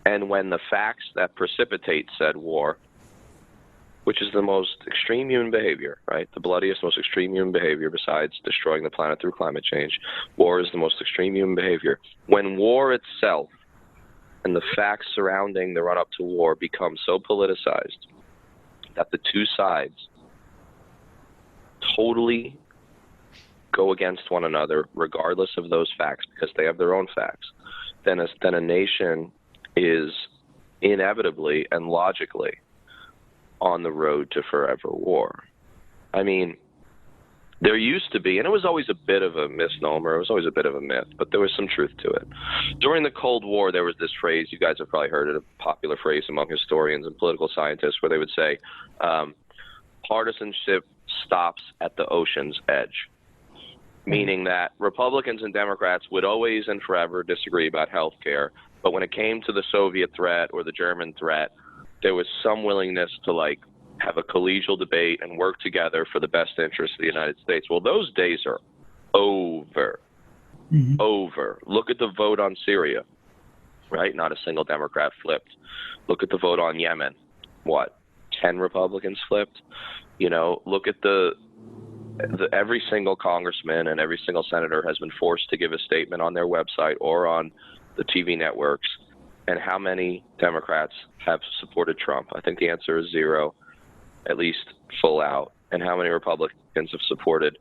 and when the facts that precipitate said war, which is the most extreme human behavior, right? The bloodiest, most extreme human behavior besides destroying the planet through climate change. War is the most extreme human behavior. When war itself and the facts surrounding the run-up to war become so politicized that the two sides totally go against one another regardless of those facts because they have their own facts, then a nation is inevitably and logically on the road to forever war. I mean, there used to be, and it was always a bit of a misnomer, it was always a bit of a myth, but there was some truth to it. During the Cold War, there was this phrase, you guys have probably heard it, a popular phrase among historians and political scientists, where they would say, partisanship stops at the ocean's edge. Meaning that Republicans and Democrats would always and forever disagree about health care, but when it came to the Soviet threat or the German threat, there was some willingness to, like, have a collegial debate and work together for the best interest of the United States. Well, those days are over. Mm-hmm. Over. Look at the vote on Syria, right? Not a single Democrat flipped. Look at the vote on Yemen. What? 10 Republicans flipped. Look at every single congressman and every single senator has been forced to give a statement on their website or on the TV networks. And how many Democrats have supported Trump? I think the answer is 0, at least full out. And how many Republicans have supported,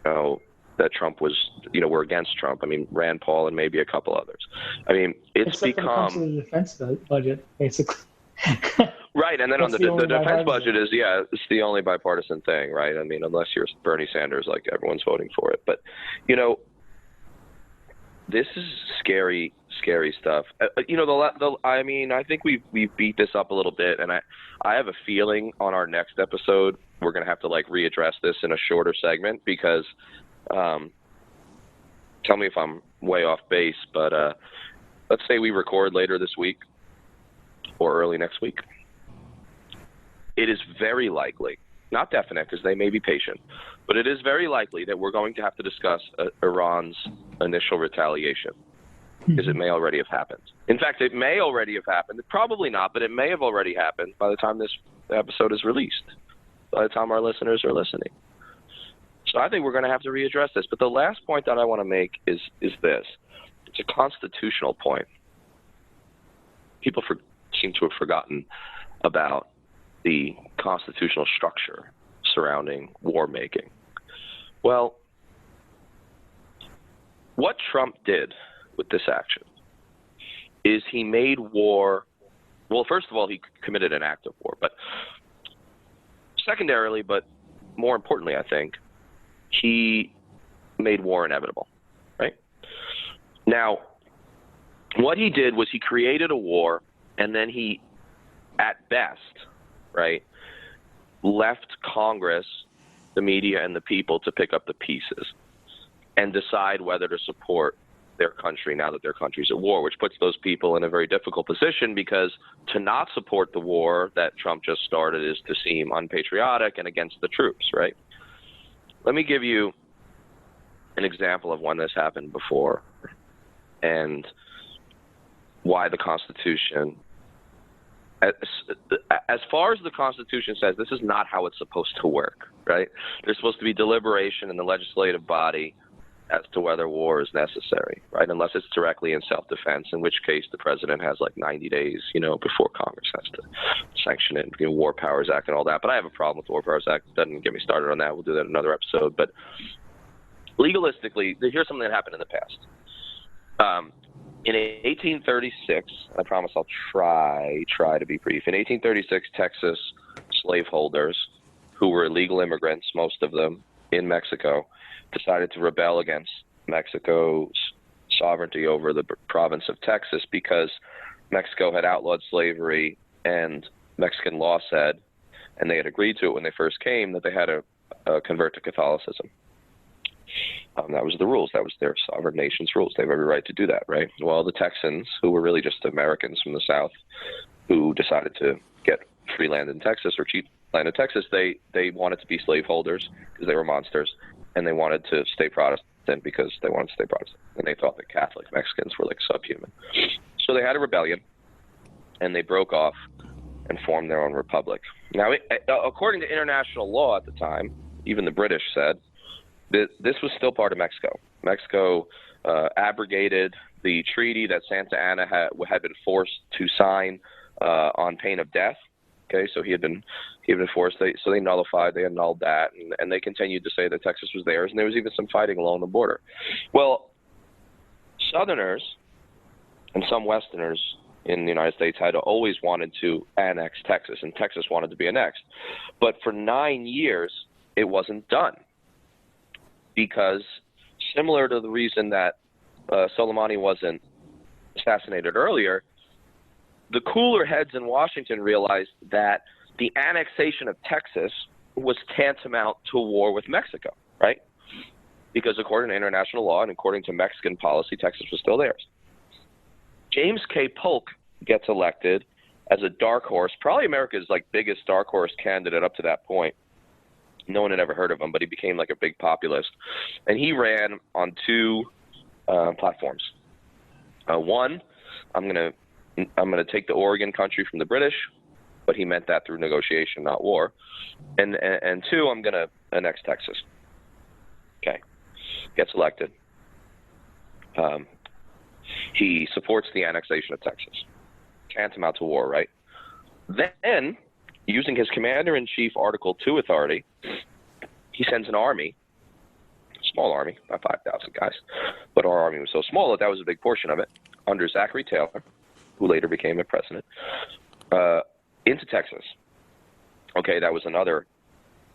that Trump was, were against Trump? I mean, Rand Paul and maybe a couple others. I mean, it's Except become... when it comes to the defense budget, basically. Right, and then on the defense budget is, it's the only bipartisan thing, right? I mean, unless you're Bernie Sanders, like everyone's voting for it. But, this is scary, scary stuff. I think we've beat this up a little bit, and I have a feeling on our next episode we're going to have to readdress this in a shorter segment because, tell me if I'm way off base, but let's say we record later this week or early next week. It is very likely, not definite because they may be patient, but it is very likely that we're going to have to discuss Iran's initial retaliation because it may already have happened. In fact, it may already have happened. Probably not, but it may have already happened by the time this episode is released, by the time our listeners are listening. So I think we're going to have to readdress this. But the last point that I want to make is this. It's a constitutional point. People seem to have forgotten about the constitutional structure surrounding war making. Well, what Trump did with this action is he made war. Well, first of all, he committed an act of war, but secondarily, but more importantly, I think, he made war inevitable, right? Now, what he did was he created a war, and then he, at best, right, left Congress, the media, and the people to pick up the pieces and decide whether to support their country now that their country's at war, which puts those people in a very difficult position because to not support the war that Trump just started is to seem unpatriotic and against the troops, right? Let me give you an example of when this happened before and why the Constitution, as far as the Constitution says, this is not how it's supposed to work, right? There's supposed to be deliberation in the legislative body as to whether war is necessary, right? Unless it's directly in self-defense, in which case the president has 90 days, before Congress has to sanction it, War Powers Act and all that. But I have a problem with the War Powers Act. It doesn't get me started on that. We'll do that in another episode. But legalistically, here's something that happened in the past. In 1836, I promise I'll try to be brief. In 1836, Texas slaveholders, who were illegal immigrants, most of them in Mexico, decided to rebel against Mexico's sovereignty over the province of Texas because Mexico had outlawed slavery and Mexican law said, and they had agreed to it when they first came, that they had to convert to Catholicism. That was the rules. That was their sovereign nation's rules. They have every right to do that, right? Well, the Texans, who were really just Americans from the South, who decided to get free land in Texas or cheap land in Texas, they wanted to be slaveholders because they were monsters, and they wanted to stay Protestant because they wanted to stay Protestant, and they thought that Catholic Mexicans were subhuman. So they had a rebellion, and they broke off and formed their own republic. Now, according to international law at the time, even the British said, this was still part of Mexico. Mexico abrogated the treaty that Santa Anna had been forced to sign on pain of death. Okay, so he had been forced. So they nullified, they annulled that, and they continued to say that Texas was theirs, and there was even some fighting along the border. Well, Southerners and some Westerners in the United States had always wanted to annex Texas, and Texas wanted to be annexed. But for 9 years, it wasn't done. Because similar to the reason that Soleimani wasn't assassinated earlier, the cooler heads in Washington realized that the annexation of Texas was tantamount to war with Mexico, right? Because according to international law and according to Mexican policy, Texas was still theirs. James K. Polk gets elected as a dark horse, probably America's biggest dark horse candidate up to that point. No one had ever heard of him, but he became a big populist. And he ran on two platforms. One, I'm gonna take the Oregon country from the British, but he meant that through negotiation, not war. And two, I'm going to annex Texas. Okay. Gets elected. He supports the annexation of Texas. Tantamount to war, right? Then, using his commander-in-chief Article 2 authority, he sends an army, small army, about 5,000 guys, but our army was so small that was a big portion of it, under Zachary Taylor, who later became a president, into Texas. Okay, that was another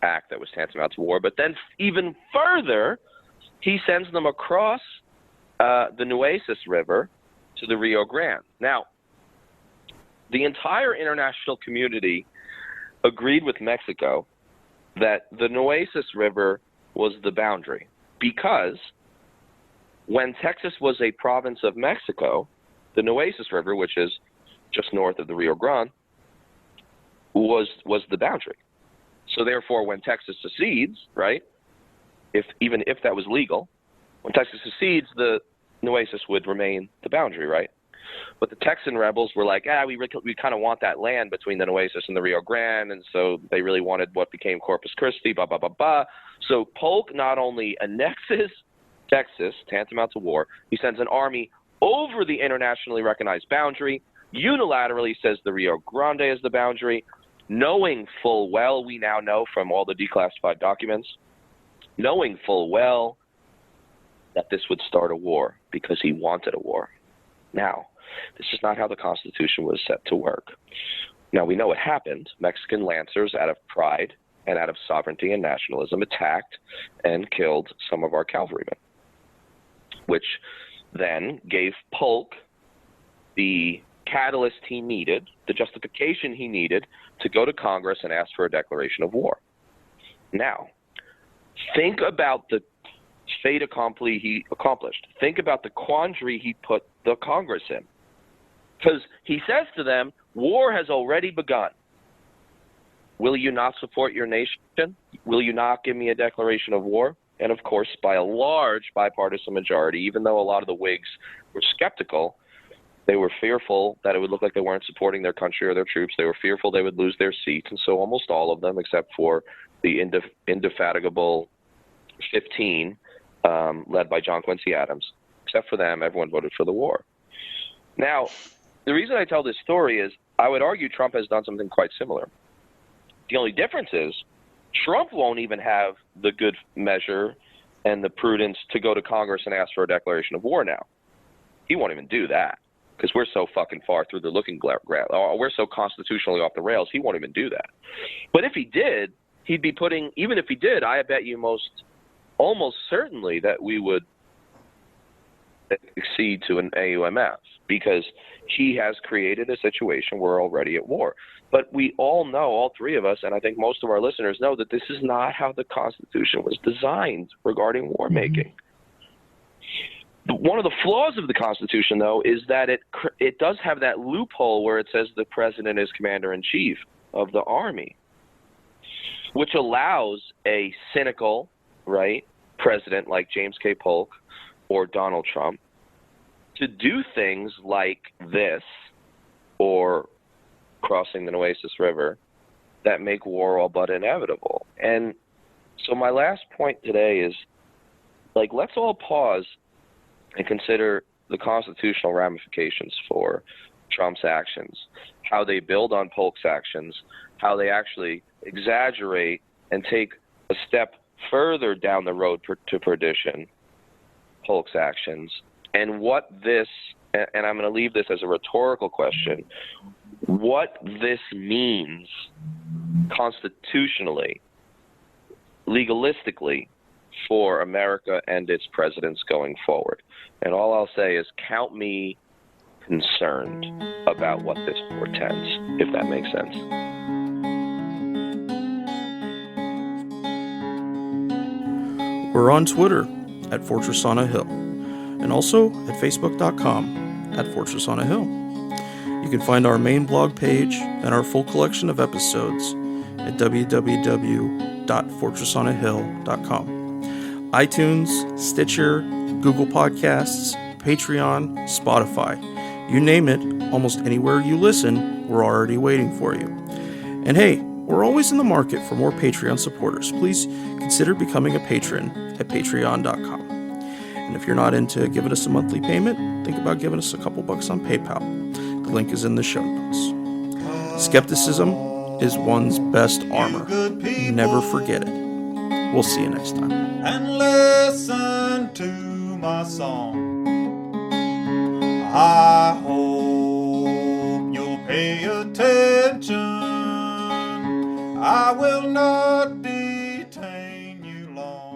act that was tantamount to war. But then even further, he sends them across the Nueces River to the Rio Grande. Now, the entire international community agreed with Mexico that the Nueces River was the boundary, because when Texas was a province of Mexico, the Nueces River, which is just north of the Rio Grande, was the boundary. So therefore, when Texas secedes, right, even if that was legal, when Texas secedes, the Nueces would remain the boundary, right? But the Texan rebels were like, we kind of want that land between the Nueces and the Rio Grande, and so they really wanted what became Corpus Christi, blah, blah, blah, blah. So Polk not only annexes Texas, tantamount to war, he sends an army over the internationally recognized boundary, unilaterally says the Rio Grande is the boundary, knowing full well, we now know from all the declassified documents, knowing full well that this would start a war because he wanted a war. Now, this is not how the Constitution was set to work. Now, we know what happened. Mexican lancers, out of pride and out of sovereignty and nationalism, attacked and killed some of our cavalrymen, which then gave Polk the catalyst he needed, the justification he needed to go to Congress and ask for a declaration of war. Now, think about the fait accompli he accomplished. Think about the quandary he put the Congress in. Because he says to them, war has already begun. Will you not support your nation? Will you not give me a declaration of war? And of course, by a large bipartisan majority, even though a lot of the Whigs were skeptical, they were fearful that it would look like they weren't supporting their country or their troops. They were fearful they would lose their seats. And so almost all of them, except for the indefatigable 15, led by John Quincy Adams, except for them, everyone voted for the war. Now, the reason I tell this story is I would argue Trump has done something quite similar. The only difference is Trump won't even have the good measure and the prudence to go to Congress and ask for a declaration of war now. He won't even do that because we're so fucking far through the looking glass. We're so constitutionally off the rails, he won't even do that. But if he did, he'd be putting, even if he did, I bet you almost certainly that we would accede to an AUMF because he has created a situation where we're already at war. But we all know, all three of us, and I think most of our listeners know, that this is not how the Constitution was designed regarding war making. One of the flaws of the Constitution, though, is that it does have that loophole where it says the president is commander-in-chief of the army, which allows a cynical, right, president like James K. Polk or Donald Trump to do things like this or crossing the Nueces River that make war all but inevitable. And so my last point today is, let's all pause and consider the constitutional ramifications for Trump's actions, how they build on Polk's actions, how they actually exaggerate and take a step further down the road to perdition, Polk's actions, and what this, and I'm going to leave this as a rhetorical question, what this means constitutionally, legalistically, for America and its presidents going forward. And all I'll say is count me concerned about what this portends, if that makes sense. We're on Twitter at Fortress on a Hill, and also at Facebook.com at Fortress on a Hill. You can find our main blog page and our full collection of episodes at www.fortressonahill.com. iTunes, Stitcher, Google Podcasts, Patreon, Spotify. You name it, almost anywhere you listen, we're already waiting for you. And hey, we're always in the market for more Patreon supporters. Please consider becoming a patron at patreon.com. And if you're not into giving us a monthly payment, think about giving us a couple bucks on PayPal. The link is in the show notes. Skepticism is one's best armor. Never forget it. We'll see you next time. And listen to my song. I hope you'll pay attention. I will not detain you long.